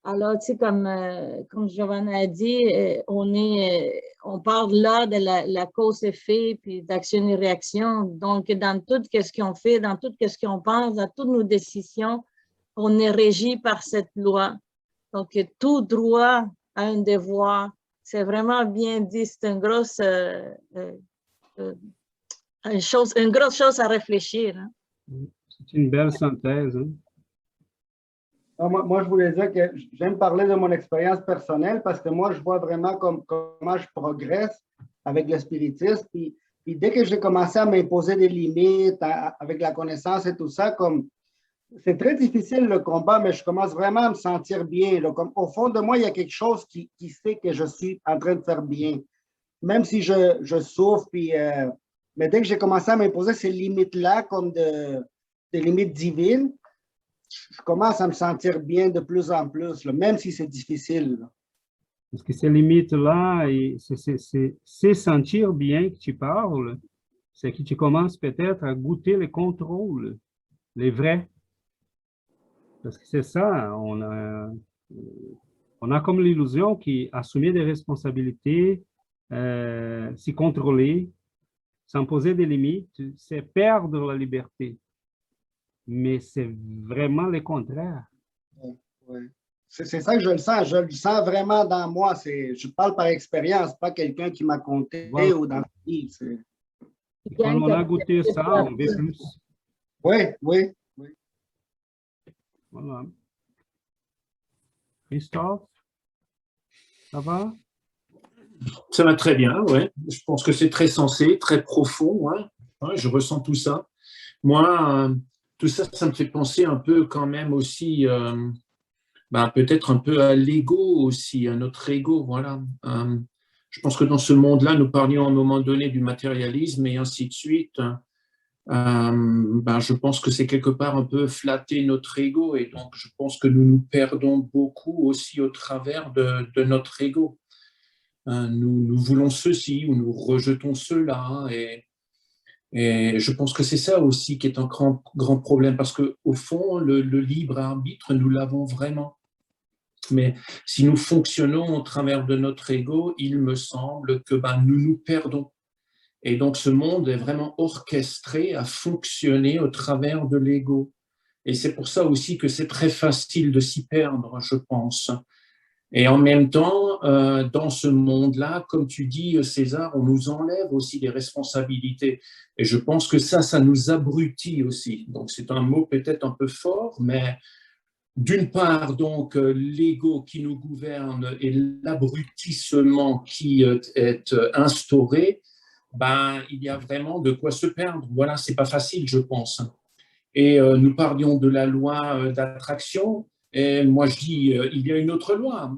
Speaker 6: Alors, tu sais, comme Giovanna a dit, on parle là de la cause-effet, puis d'action et réaction. Donc, dans tout ce qu'on fait, dans tout ce qu'on pense, dans toutes nos décisions, on est régi par cette loi. Donc, tout droit a un devoir. C'est vraiment bien dit. C'est une grosse chose à réfléchir. Hein?
Speaker 1: C'est une belle synthèse. Hein?
Speaker 5: Moi, je voulais dire que j'aime parler de mon expérience personnelle parce que moi, je vois vraiment comment je progresse avec le spiritisme. Puis dès que j'ai commencé à m'imposer des limites avec la connaissance et tout ça, c'est très difficile le combat, mais je commence vraiment à me sentir bien. Là, comme, au fond de moi, il y a quelque chose qui sait que je suis en train de faire bien. Même si je souffre, mais dès que j'ai commencé à m'imposer ces limites-là comme des limites divines, je commence à me sentir bien de plus en plus, là, même si c'est difficile. Là.
Speaker 1: Parce que ces limites-là, c'est sentir bien que tu parles, c'est que tu commences peut-être à goûter les contrôles, les vrais. Parce que c'est ça, on a comme l'illusion qu'assumer des responsabilités, s'y contrôler, s'imposer des limites, c'est perdre la liberté. Mais c'est vraiment le contraire.
Speaker 5: Oui. C'est ça que je le sens. Je le sens vraiment dans moi. Je parle par expérience, pas quelqu'un qui m'a conté
Speaker 1: Voilà.
Speaker 5: ou dans la vie.
Speaker 1: Quand on a goûté ça, on veut plus.
Speaker 5: Oui.
Speaker 1: Voilà. Christophe, ça va?
Speaker 4: Ça va très bien, ouais. Je pense que c'est très sensé, très profond. Ouais. Ouais, je ressens tout ça. Moi, tout ça, ça me fait penser un peu quand même aussi, peut-être un peu à l'ego aussi, à notre ego. Voilà. Je pense que dans ce monde-là, nous parlions à un moment donné du matérialisme et ainsi de suite. Je pense que c'est quelque part un peu flatter notre ego et donc je pense que nous nous perdons beaucoup aussi au travers de notre ego. Nous voulons ceci ou nous rejetons cela et je pense que c'est ça aussi qui est un grand problème parce qu'au fond, le libre arbitre, nous l'avons vraiment. Mais si nous fonctionnons au travers de notre ego, il me semble que nous nous perdons. Et donc, ce monde est vraiment orchestré à fonctionner au travers de l'ego. Et c'est pour ça aussi que c'est très facile de s'y perdre, je pense. Et en même temps, dans ce monde-là, comme tu dis, César, on nous enlève aussi des responsabilités. Et je pense que ça nous abrutit aussi. Donc, c'est un mot peut-être un peu fort, mais d'une part, donc, l'ego qui nous gouverne et l'abrutissement qui est instauré, il y a vraiment de quoi se perdre. Voilà, c'est pas facile, je pense. Et nous parlions de la loi d'attraction. Et moi, je dis, il y a une autre loi.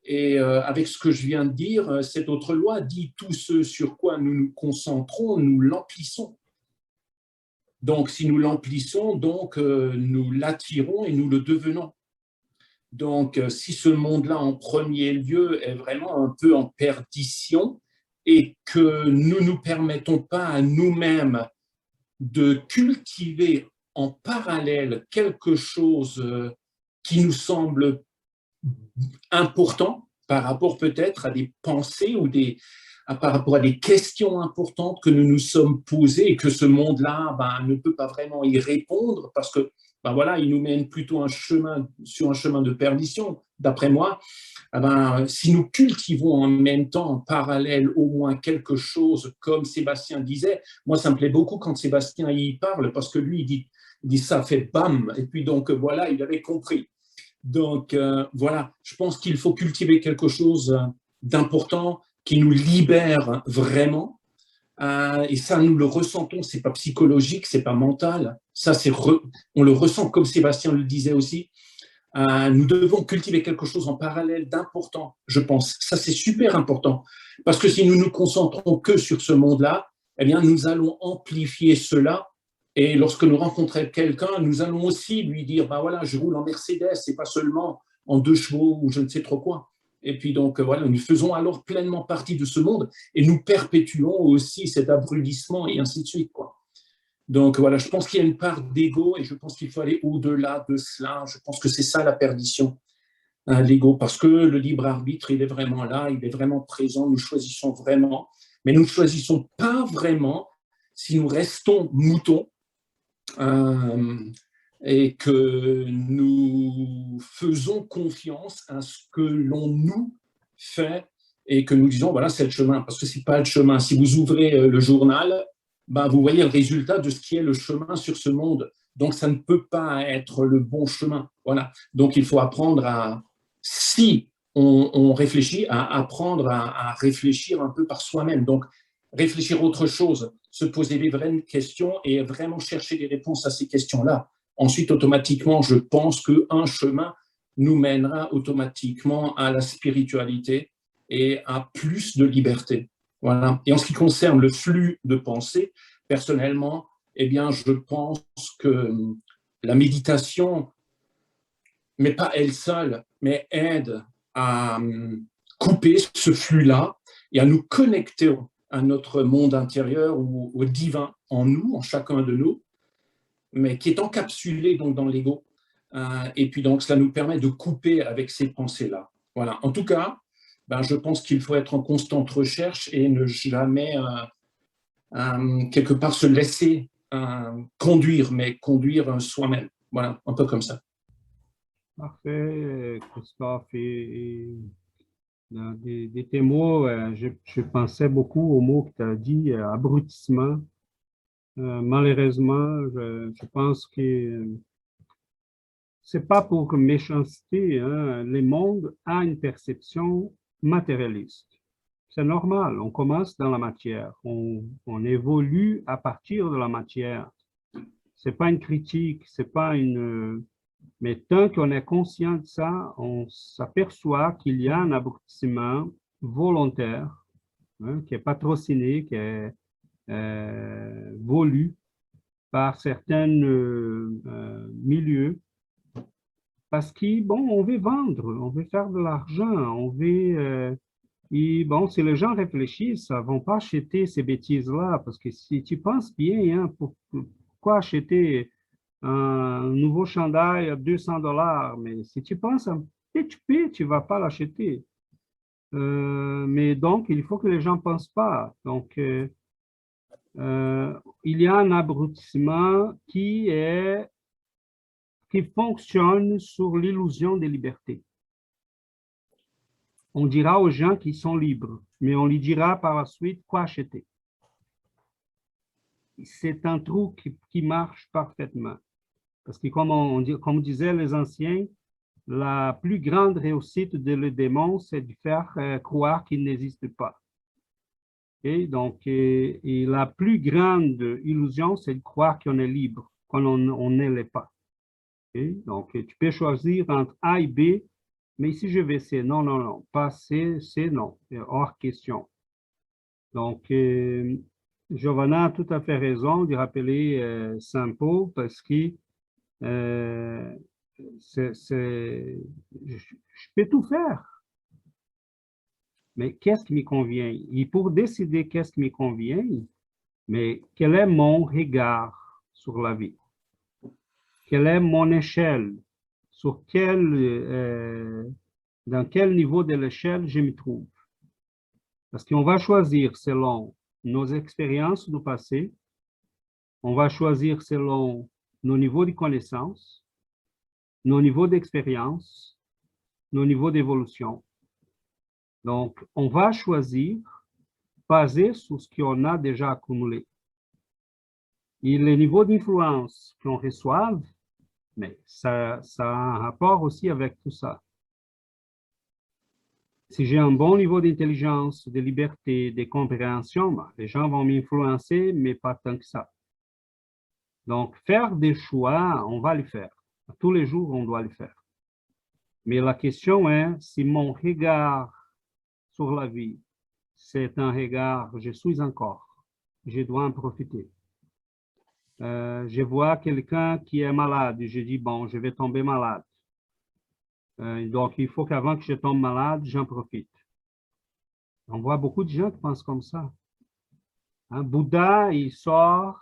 Speaker 4: Et avec ce que je viens de dire, cette autre loi dit tout ce sur quoi nous nous concentrons, nous l'emplissons. Donc, si nous l'emplissons, donc nous l'attirons et nous le devenons. Donc, si ce monde-là, en premier lieu, est vraiment un peu en perdition et que nous ne nous permettons pas à nous-mêmes de cultiver en parallèle quelque chose qui nous semble important par rapport peut-être à des pensées ou par rapport à des questions importantes que nous nous sommes posées et que ce monde-là ne peut pas vraiment y répondre parce que il nous mène plutôt sur un chemin de perdition, d'après moi. Si nous cultivons en même temps, en parallèle, au moins quelque chose, comme Sébastien disait, moi, ça me plaît beaucoup quand Sébastien y parle, parce que lui, il dit ça fait bam, et puis donc, voilà, il avait compris. Donc, je pense qu'il faut cultiver quelque chose d'important qui nous libère vraiment, Et ça, nous le ressentons, c'est pas psychologique, c'est pas mental. Ça, on le ressent, comme Sébastien le disait aussi. Nous devons cultiver quelque chose en parallèle d'important, je pense. Ça, c'est super important. Parce que si nous nous concentrons que sur ce monde-là, eh bien, nous allons amplifier cela. Et lorsque nous rencontrons quelqu'un, nous allons aussi lui dire, bah voilà, je roule en Mercedes, c'est pas seulement en 2 chevaux ou je ne sais trop quoi. Et puis donc, voilà, nous faisons alors pleinement partie de ce monde et nous perpétuons aussi cet abrutissement et ainsi de suite, quoi. Donc voilà, je pense qu'il y a une part d'ego et je pense qu'il faut aller au-delà de cela. Je pense que c'est ça la perdition, hein, l'ego, parce que le libre arbitre, il est vraiment là, il est vraiment présent, nous choisissons vraiment, mais nous ne choisissons pas vraiment si nous restons moutons et que nous faisons confiance à ce que l'on nous fait et que nous disons, voilà, c'est le chemin, parce que ce n'est pas le chemin. Si vous ouvrez le journal, ben, vous voyez le résultat de ce qui est le chemin sur ce monde. Donc, ça ne peut pas être le bon chemin. Voilà. Donc, il faut apprendre à, si on réfléchit, à apprendre à réfléchir un peu par soi-même. Donc, réfléchir autre chose, se poser les vraies questions et vraiment chercher des réponses à ces questions-là. Ensuite, automatiquement, je pense qu'un chemin nous mènera automatiquement à la spiritualité et à plus de liberté. Voilà. Et en ce qui concerne le flux de pensée, personnellement, eh bien, je pense que la méditation, mais pas elle seule, mais aide à couper ce flux-là et à nous connecter à notre monde intérieur ou au divin en nous, en chacun de nous, mais qui est encapsulé donc dans l'ego. Et puis donc, cela nous permet de couper avec ces pensées-là. Voilà. En tout cas, ben, je pense qu'il faut être en constante recherche et ne jamais, quelque part, se laisser conduire, mais conduire soi-même. Voilà, un peu comme ça.
Speaker 1: Parfait, Christophe. Et dans tes mots, je pensais beaucoup aux mots que tu as dit, abrutissement. Malheureusement, je pense que c'est pas pour méchanceté, hein. Le monde a une perception matérialiste. C'est normal, on commence dans la matière, on évolue à partir de la matière. C'est pas une critique, c'est pas une... Mais tant qu'on est conscient de ça, on s'aperçoit qu'il y a un abrutissement volontaire, hein, qui est patrociné, qui est voulu par certains milieux, parce que, bon, on veut vendre, on veut faire de l'argent, on veut... et bon, si les gens réfléchissent, ils ne vont pas acheter ces bêtises-là, parce que si tu penses bien, hein, pourquoi acheter un nouveau chandail à 200 $, mais si tu penses un petit peu, tu ne vas pas l'acheter. Mais donc, il faut que les gens ne pensent pas. Donc, il y a un abrutissement qui fonctionne sur l'illusion de liberté. On dira aux gens qu'ils sont libres, mais on lui dira par la suite quoi acheter. C'est un truc qui marche parfaitement. Parce que comme disaient les anciens, la plus grande réussite de le démon, c'est de faire croire qu'il n'existe pas. Et donc, et la plus grande illusion, c'est de croire qu'on est libre, quand on ne l'est pas. Et donc, tu peux choisir entre A et B, mais si je vais C, non, non, non, pas C, C, non, hors question. Donc, Giovanna a tout à fait raison de rappeler Saint Paul, parce que je peux tout faire, mais qu'est-ce qui me convient? Et pour décider qu'est-ce qui me convient, mais quel est mon regard sur la vie? Quelle est mon échelle? Sur dans quel niveau de l'échelle je me trouve? Parce qu'on va choisir selon nos expériences du passé, on va choisir selon nos niveaux de connaissances, nos niveaux d'expérience, nos niveaux d'évolution. Donc, on va choisir basé sur ce qu'on a déjà accumulé. Et les niveaux d'influence qu'on reçoit, mais ça a un rapport aussi avec tout ça. Si j'ai un bon niveau d'intelligence, de liberté, de compréhension, ben, les gens vont m'influencer, mais pas tant que ça. Donc, faire des choix, on va le faire. Tous les jours, on doit le faire. Mais la question est, si mon regard sur la vie, c'est un regard, je suis encore, je dois en profiter. Je vois quelqu'un qui est malade, je dis, bon, je vais tomber malade. Donc, il faut qu'avant que je tombe malade, j'en profite. On voit beaucoup de gens qui pensent comme ça. Hein, Bouddha, il sort,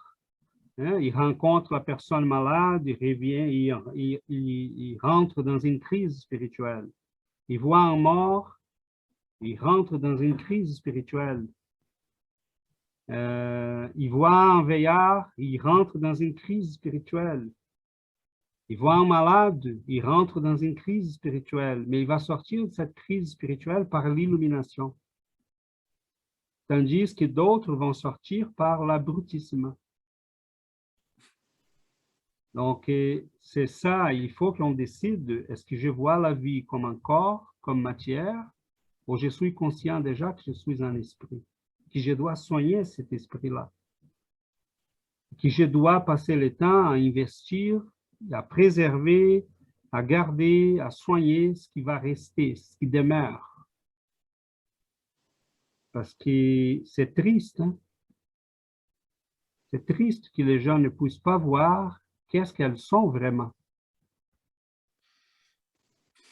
Speaker 1: hein, il rencontre la personne malade, il revient, il rentre dans une crise spirituelle. Il voit un mort, il rentre dans une crise spirituelle. Il voit un vieillard, il rentre dans une crise spirituelle. Il voit un malade, il rentre dans une crise spirituelle, mais il va sortir de cette crise spirituelle par l'illumination. Tandis que d'autres vont sortir par l'abrutissement. Donc, c'est ça, il faut qu'on décide, est-ce que je vois la vie comme un corps, comme matière, ou je suis conscient déjà que je suis un esprit, que je dois soigner cet esprit-là, que je dois passer le temps à investir, à préserver, à garder, à soigner ce qui va rester, ce qui demeure. Parce que c'est triste, hein? C'est triste que les gens ne puissent pas voir qu'est-ce qu'elles sont vraiment.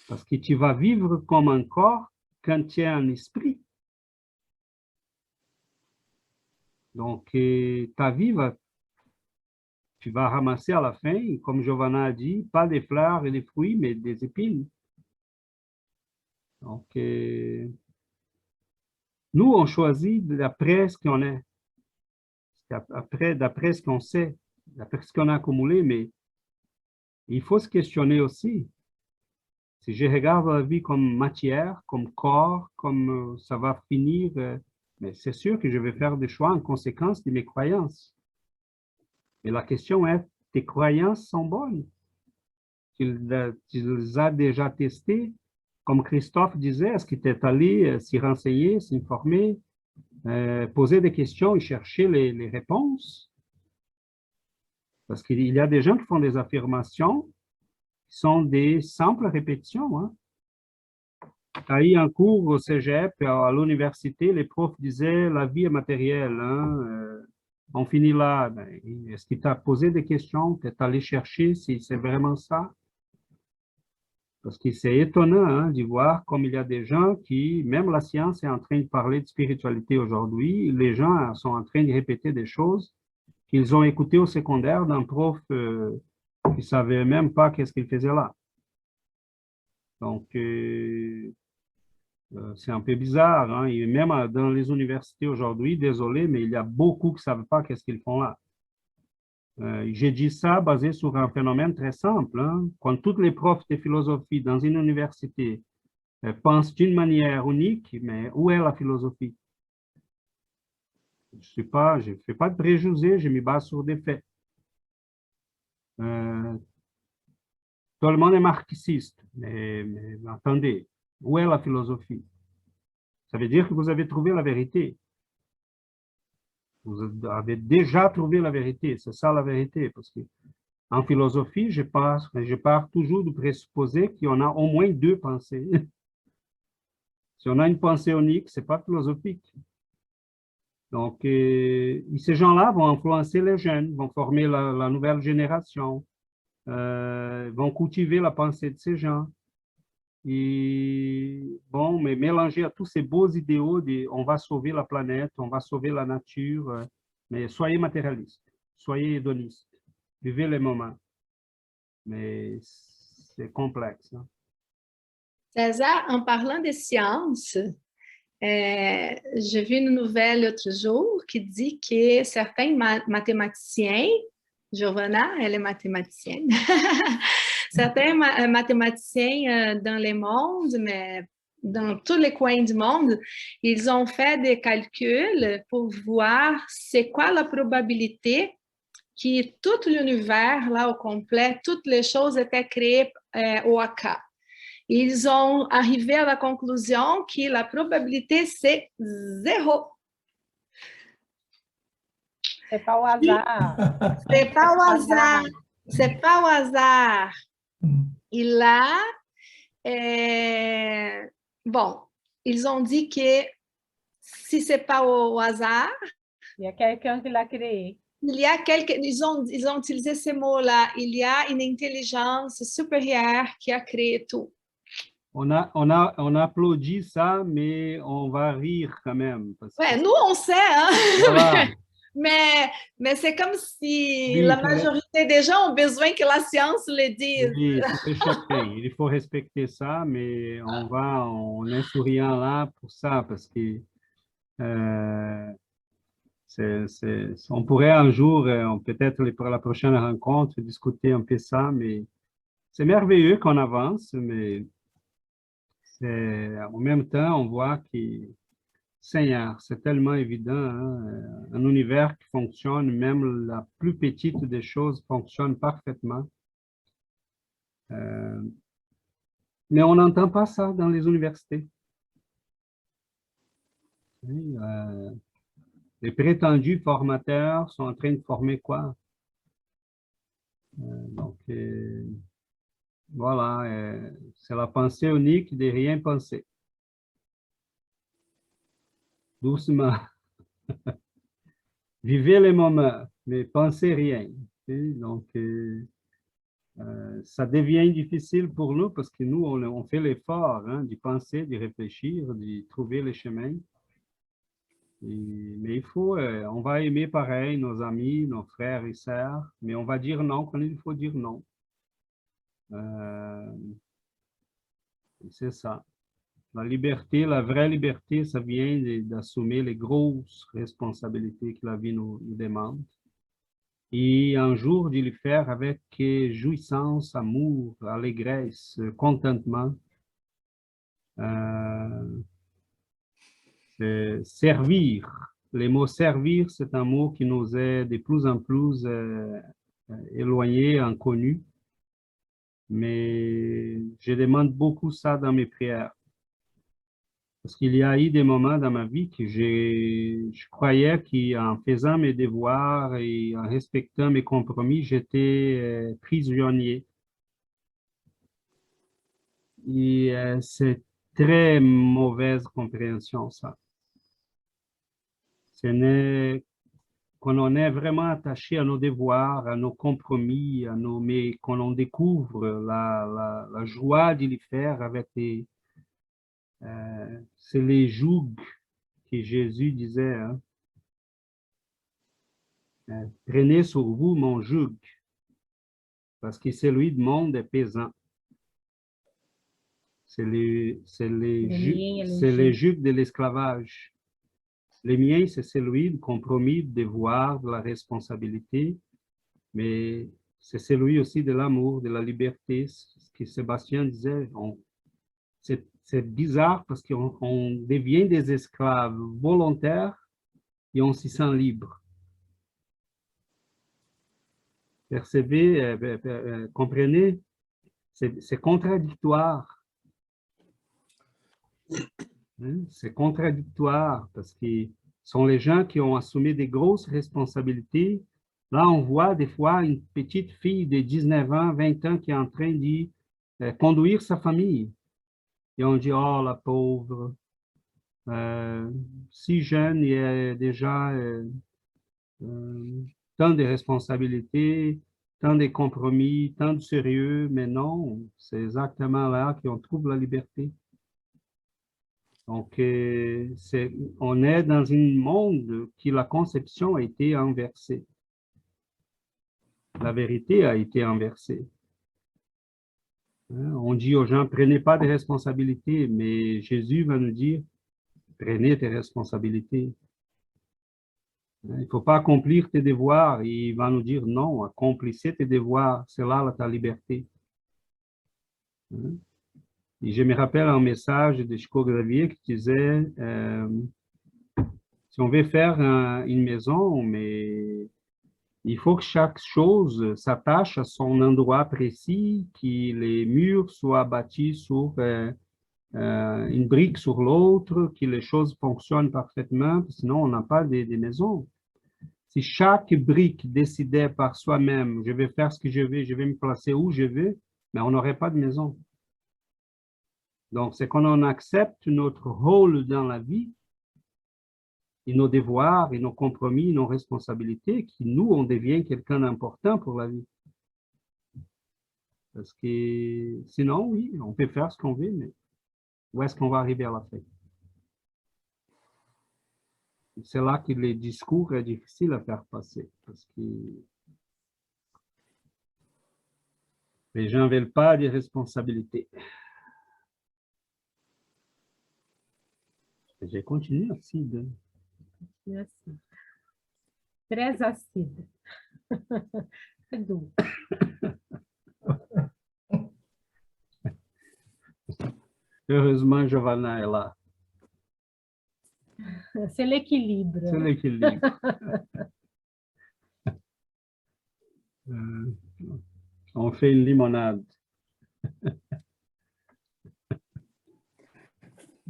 Speaker 1: Parce que tu vas vivre comme un corps quand tu es un esprit. Donc, ta vie, tu vas ramasser à la fin, comme Giovanna a dit, pas des fleurs et des fruits, mais des épines. Donc, nous, on choisit d'après ce qu'on est, d'après ce qu'on sait, d'après ce qu'on a accumulé, mais il faut se questionner aussi. Si je regarde la vie comme matière, comme corps, comme ça va finir, mais c'est sûr que je vais faire des choix en conséquence de mes croyances. Mais la question est, tes croyances sont bonnes? Tu les as déjà testées? Comme Christophe disait, est-ce que tu es allé s'y renseigner, s'informer, poser des questions et chercher les réponses? Parce qu'il y a des gens qui font des affirmations qui sont des simples répétitions. Hein? Tu as eu un cours au cégep, à l'université, les profs disaient la vie est matérielle. Hein? On finit là. Ben, est-ce qu'il t'a posé des questions? Tu es allé chercher si c'est vraiment ça? Parce que c'est étonnant hein, d'y voir comme il y a des gens qui, même la science est en train de parler de spiritualité aujourd'hui, les gens sont en train de répéter des choses qu'ils ont écoutées au secondaire d'un prof qui ne savait même pas qu'est-ce qu'il faisait là. Donc, c'est un peu bizarre. Hein? Et même dans les universités aujourd'hui, désolé, mais il y a beaucoup qui ne savent pas qu'est-ce qu'ils font là. J'ai dit ça basé sur un phénomène très simple. Hein? Quand tous les profs de philosophie dans une université pensent d'une manière unique, mais où est la philosophie? Je ne fais pas de préjugés, je me base sur des faits. Tout le monde est marxiste, mais attendez, où est la philosophie? Ça veut dire que vous avez trouvé la vérité. Vous avez déjà trouvé la vérité, c'est ça la vérité. Parce que en philosophie, je pars toujours du présupposé qu'il y en a au moins deux pensées. Si on a une pensée unique, ce n'est pas philosophique. Donc, ces gens-là vont influencer les jeunes, vont former la nouvelle génération, vont cultiver la pensée de ces gens. Et bon, mais mélanger à tous ces beaux idéaux de on va sauver la planète, on va sauver la nature, mais soyez matérialistes, soyez hédonistes, vivez les moments. Mais c'est complexe. Hein?
Speaker 7: César, en parlant de sciences, j'ai vu une nouvelle l'autre jour qui dit que certains mathématiciens, Giovanna, elle est mathématicienne, certains mathématiciens dans le monde, mais dans tous les coins du monde, ils ont fait des calculs pour voir c'est quoi la probabilité que tout l'univers, là au complet, toutes les choses étaient créées au hasard. ils ont arrivé à la conclusion que la probabilité, c'est 0.
Speaker 2: C'est pas au hasard.
Speaker 7: C'est pas au hasard. C'est pas au hasard. Et là, bon, ils ont dit que si c'est pas au hasard,
Speaker 2: Il y a quelqu'un qui l'a créé.
Speaker 7: il y a ils ont utilisé ce mot-là, il y a une intelligence supérieure qui a créé tout.
Speaker 1: On applaudit ça, mais on va rire quand même. Parce que,
Speaker 7: Ouais, nous, on sait, hein?
Speaker 1: voilà.
Speaker 7: mais c'est comme si
Speaker 1: Oui,
Speaker 7: la majorité des gens ont besoin que la science le dise.
Speaker 1: Oui, c'est échappé. Il faut respecter ça, mais on est souriant là pour ça, parce que on pourrait un jour, peut-être pour la prochaine rencontre, discuter un peu ça, mais c'est merveilleux qu'on avance, mais en même temps, on voit que, Seigneur, c'est tellement évident, hein, un univers qui fonctionne, même la plus petite des choses fonctionne parfaitement. Mais on n'entend pas ça dans les universités. Oui, les prétendus formateurs sont en train de former quoi? Donc, voilà, c'est la pensée unique de rien penser. Doucement. Vivez les moments, mais pensez rien. Donc, ça devient difficile pour nous parce que nous, on fait l'effort d'y penser, d'y réfléchir, d'y trouver les chemins. Mais il faut, on va aimer pareil nos amis, nos frères et sœurs, mais on va dire non quand il faut dire non. C'est ça. La liberté, la vraie liberté, ça vient d'assumer les grosses responsabilités que la vie nous demande. Et un jour, de le faire avec jouissance, amour, allégresse, contentement. Servir. Le mot servir, c'est un mot qui nous est de plus en plus éloigné, inconnu. Mais je demande beaucoup ça dans mes prières. Parce qu'il y a eu des moments dans ma vie que je croyais qu'en faisant mes devoirs et en respectant mes compromis, j'étais prisonnier. Et c'est très mauvaise compréhension, ça. Ce n'est qu'on en est vraiment attaché à nos devoirs, à nos compromis, mais qu'on découvre la joie de les faire avec c'est les jougs que Jésus disait, hein. Prenez sur vous mon joug, parce que celui du monde est pesant. C'est les jugs de l'esclavage. Les miens, c'est celui du compromis, du devoir, de la responsabilité, mais c'est celui aussi de l'amour, de la liberté. Ce que Sébastien disait, c'est bizarre parce qu'on devient des esclaves volontaires et on s'y sent libre. Percevez, comprenez, c'est contradictoire. Hein? C'est contradictoire parce que ce sont les gens qui ont assumé des grosses responsabilités. Là, on voit des fois une petite fille de 19 ans, 20 ans qui est en train de conduire sa famille. Et on dit, oh, la pauvre, si jeune, il y a déjà tant de responsabilités, tant de compromis, tant de sérieux, mais non, c'est exactement là qu'on trouve la liberté. Donc, on est dans un monde qui la conception a été inversée. La vérité a été inversée. On dit aux gens, prenez pas de responsabilités, mais Jésus va nous dire, prenez tes responsabilités. Il ne faut pas accomplir tes devoirs. Il va nous dire, non, accomplissez tes devoirs, c'est là ta liberté. Et je me rappelle un message de Chico Xavier qui disait, si on veut faire une maison, mais Il faut que chaque chose s'attache à son endroit précis, que les murs soient bâtis sur une brique sur l'autre, que les choses fonctionnent parfaitement, sinon on n'a pas des maisons. Si chaque brique décidait par soi-même, je vais faire ce que je vais me placer où je veux, mais on n'aurait pas de maison. Donc, c'est quand on accepte notre rôle dans la vie, et nos devoirs, et nos compromis, nos responsabilités, que nous, on devient quelqu'un d'important pour la vie. Parce que sinon, oui, on peut faire ce qu'on veut, mais où est-ce qu'on va arriver à la fin? C'est là que les discours est difficile à faire passer, parce que les gens ne veulent pas des responsabilités. J'ai continué acide.
Speaker 2: Acide. Très acide. C'est doux.
Speaker 1: Heureusement, Giovanna est là.
Speaker 2: C'est l'équilibre.
Speaker 1: C'est l'équilibre. On fait une limonade.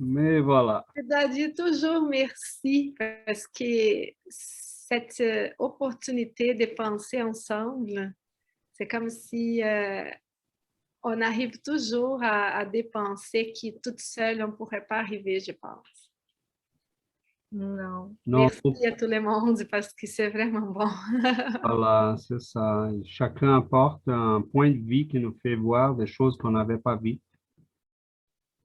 Speaker 1: Mais voilà.
Speaker 7: Je dois dire toujours merci parce que cette opportunité de penser ensemble, c'est comme si on arrive toujours à des pensées qui toute seule on ne pourrait pas arriver, je pense.
Speaker 2: Non.
Speaker 1: Non,
Speaker 7: Merci à tout le monde parce que c'est vraiment bon.
Speaker 1: voilà, c'est ça. Chacun apporte un point de vue qui nous fait voir des choses qu'on n'avait pas vues.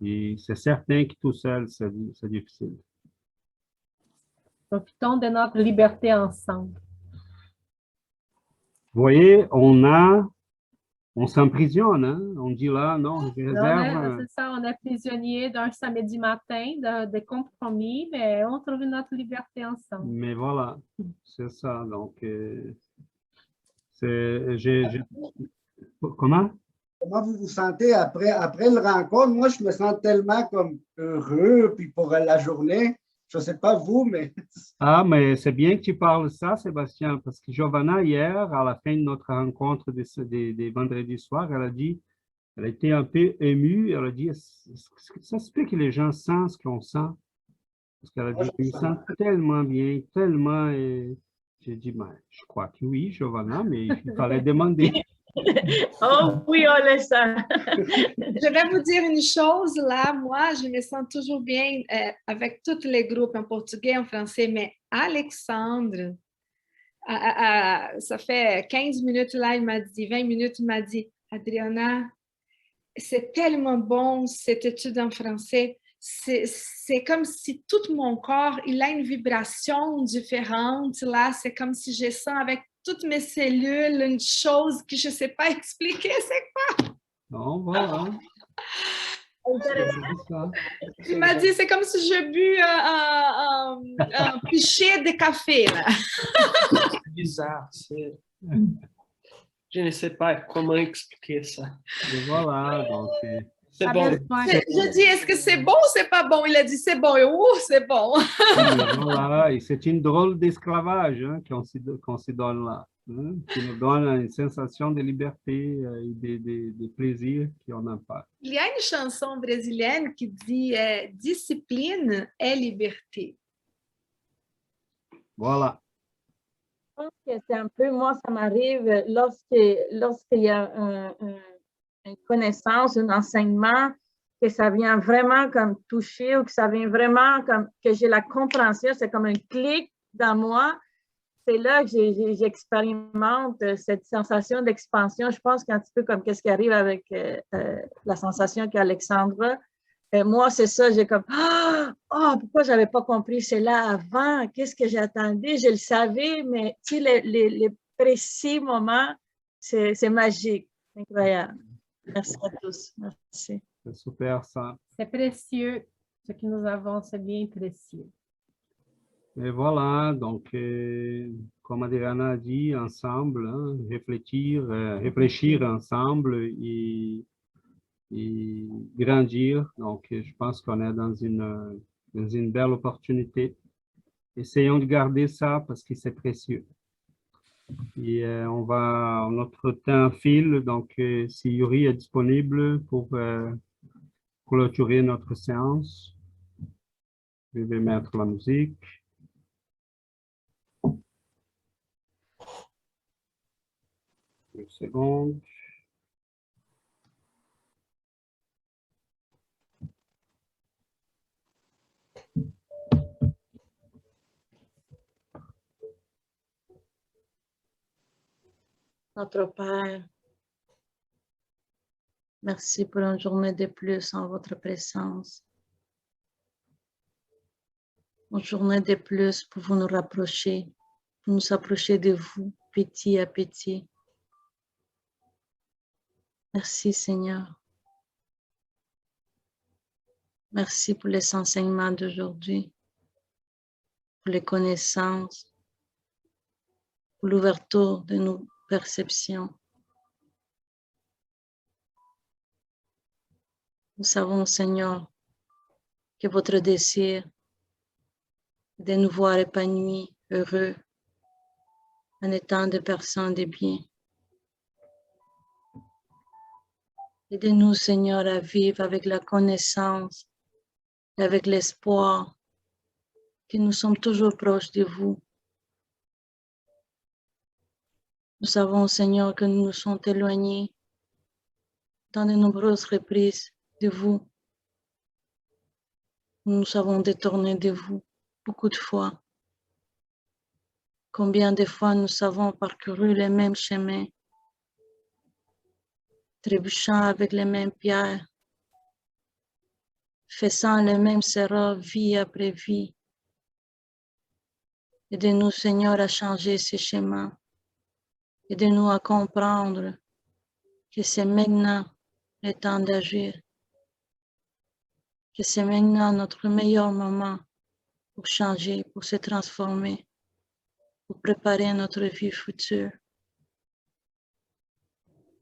Speaker 1: Et c'est certain que tout seul, c'est difficile.
Speaker 2: Profitons de notre liberté ensemble.
Speaker 1: Vous voyez, on s'emprisonne, hein? On dit là, non, je réserve.
Speaker 2: C'est ça, on est prisonnier d'un samedi matin, de compromis, mais on trouve notre liberté ensemble.
Speaker 1: Mais voilà, c'est ça. Donc, comment?
Speaker 5: Comment vous vous sentez après le rencontre? Moi, je me sens tellement comme heureux, puis pour la journée, je ne sais pas vous, mais...
Speaker 1: Ah, mais c'est bien que tu parles ça, Sébastien, parce que Giovanna, hier, à la fin de notre rencontre des vendredis soirs, elle a été un peu émue, elle a dit, ça se peut que les gens sentent ce qu'on sent, parce qu'elle a dit, je me sens tellement bien, tellement... J'ai dit, ben, je crois que oui, Giovanna, mais il fallait demander.
Speaker 6: Oh oui, on le sent.
Speaker 7: Je vais vous dire une chose, là, moi, je me sens toujours bien avec tous les groupes en portugais, en français, mais Alexandre, ça fait 15 minutes là, il m'a dit, 20 minutes, il m'a dit, Adriana, c'est tellement bon cette étude en français. C'est comme si tout mon corps, il a une vibration différente. Là, c'est comme si je sens avec toutes mes cellules une chose que je ne sais pas expliquer. C'est quoi?
Speaker 1: Non, voilà.
Speaker 7: Il m'a dit, c'est comme si je bu un pichet de café.
Speaker 8: C'est bizarre. Je ne sais pas comment expliquer ça.
Speaker 1: Et voilà, donc...
Speaker 8: C'est bon.
Speaker 7: Je dis, est-ce que c'est bon ou c'est pas bon? Il a dit, c'est bon. Et c'est bon.
Speaker 1: Voilà, et c'est une drôle d'esclavage hein, qu'on se donne là, hein, qui nous donne une sensation de liberté et de plaisir qu'on n'a pas.
Speaker 7: Il y a une chanson brésilienne qui dit discipline est liberté.
Speaker 1: Voilà.
Speaker 6: Je pense que c'est un peu, moi, ça m'arrive lorsqu'il y a une connaissance, un enseignement, que ça vient vraiment comme toucher ou que ça vient vraiment comme que j'ai la compréhension, c'est comme un clic dans moi. C'est là que j'expérimente cette sensation d'expansion. Je pense qu'un petit peu comme qu'est-ce qui arrive avec la sensation qu'Alexandre. Moi, c'est ça, j'ai comme pourquoi je n'avais pas compris cela avant? Qu'est-ce que j'attendais? Je le savais, mais tu sais, les précis moments, c'est magique, incroyable. Merci à tous. Merci.
Speaker 1: C'est super ça.
Speaker 2: C'est précieux. Ce que nous avons, c'est bien précieux.
Speaker 1: Et voilà, donc, comme Adriana a dit, ensemble, hein, réfléchir ensemble et grandir. Donc, je pense qu'on est dans une belle opportunité. Essayons de garder ça parce que c'est précieux. Et notre temps file, donc si Yuri est disponible pour clôturer notre séance, je vais mettre la musique. Une seconde.
Speaker 6: Notre Père, merci pour une journée de plus en votre présence. Une journée de plus pour vous nous rapprocher, pour nous approcher de vous, petit à petit. Merci Seigneur. Merci pour les enseignements d'aujourd'hui, pour les connaissances, pour l'ouverture de nos perceptions. Nous savons, Seigneur, que votre désir est de nous voir épanouis, heureux, en étant des personnes de bien. Aidez-nous, Seigneur, à vivre avec la connaissance, avec l'espoir que nous sommes toujours proches de vous. Nous savons, Seigneur, que nous nous sommes éloignés dans de nombreuses reprises de vous. Nous nous avons détourné de vous beaucoup de fois. Combien de fois nous avons parcouru les mêmes chemins, trébuchant avec les mêmes pierres, faisant les mêmes erreurs vie après vie. Aidez-nous, Seigneur, à changer ces chemins. Aidez-nous à comprendre que c'est maintenant le temps d'agir, que c'est maintenant notre meilleur moment pour changer, pour se transformer, pour préparer notre vie future.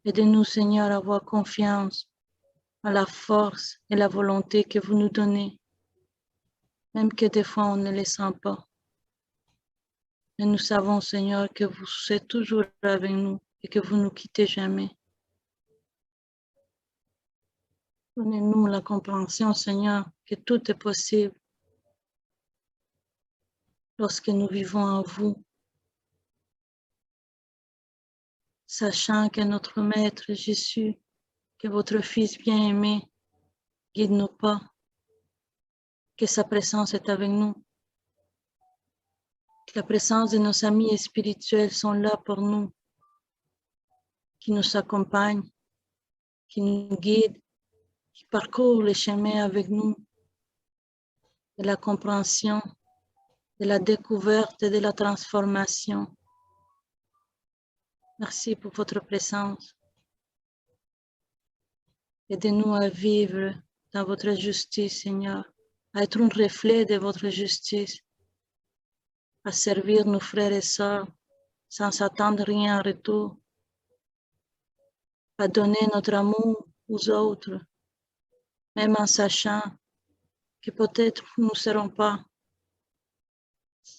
Speaker 6: Aidez-nous, Seigneur, à avoir confiance à la force et la volonté que vous nous donnez, même que des fois on ne les sent pas. Mais nous savons, Seigneur, que vous êtes toujours avec nous et que vous ne nous quittez jamais. Donnez-nous la compréhension, Seigneur, que tout est possible lorsque nous vivons en vous, sachant que notre Maître Jésus, que votre Fils bien-aimé, guide nos pas, que sa présence est avec nous, que la présence de nos amis spirituels sont là pour nous, qui nous accompagnent, qui nous guident, qui parcourent les chemins avec nous, de la compréhension, de la découverte et de la transformation. Merci pour votre présence. Aidez-nous à vivre dans votre justice, Seigneur, à être un reflet de votre justice, à servir nos frères et sœurs sans attendre rien en retour, à donner notre amour aux autres, même en sachant que peut-être nous ne serons pas,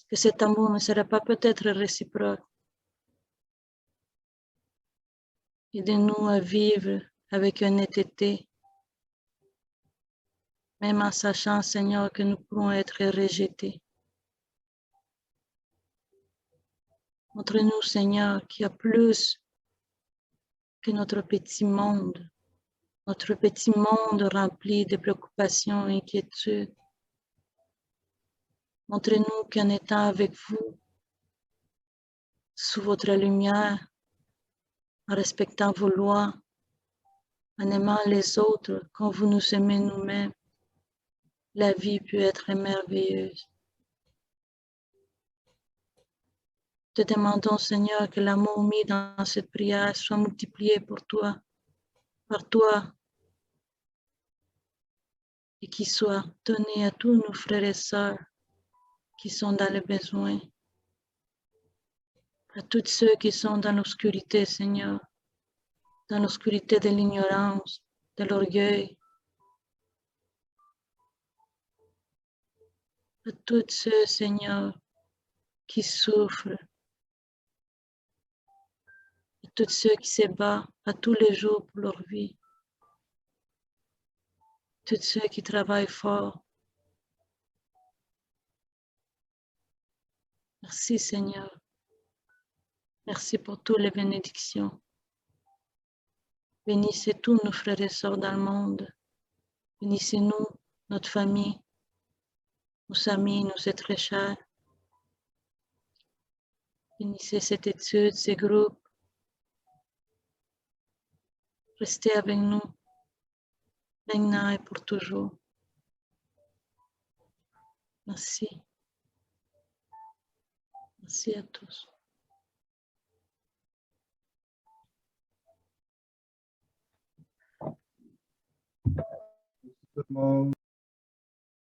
Speaker 6: que cet amour ne sera pas peut-être réciproque. Aidez-nous à vivre avec honnêteté, même en sachant, Seigneur, que nous pourrons être rejetés. Montre-nous, Seigneur, qu'il y a plus que notre petit monde rempli de préoccupations et inquiétudes. Montrez-nous qu'en étant avec vous, sous votre lumière, en respectant vos lois, en aimant les autres comme vous nous aimez nous-mêmes, la vie peut être merveilleuse. Te demandons, Seigneur, que l'amour mis dans cette prière soit multiplié pour toi, par toi, et qu'il soit donné à tous nos frères et sœurs qui sont dans le besoin, à tous ceux qui sont dans l'obscurité, Seigneur, dans l'obscurité de l'ignorance, de l'orgueil, à tous ceux, Seigneur, qui souffrent tous ceux qui se battent à tous les jours pour leur vie, tous ceux qui travaillent fort. Merci Seigneur. Merci pour toutes les bénédictions. Bénissez tous nos frères et sœurs dans le monde. Bénissez-nous, notre famille, nos amis, nos êtres chers. Bénissez cette étude, ces groupes. Restez avec nous, maintenant et pour toujours. Merci. Merci à tous.
Speaker 5: Tout le monde.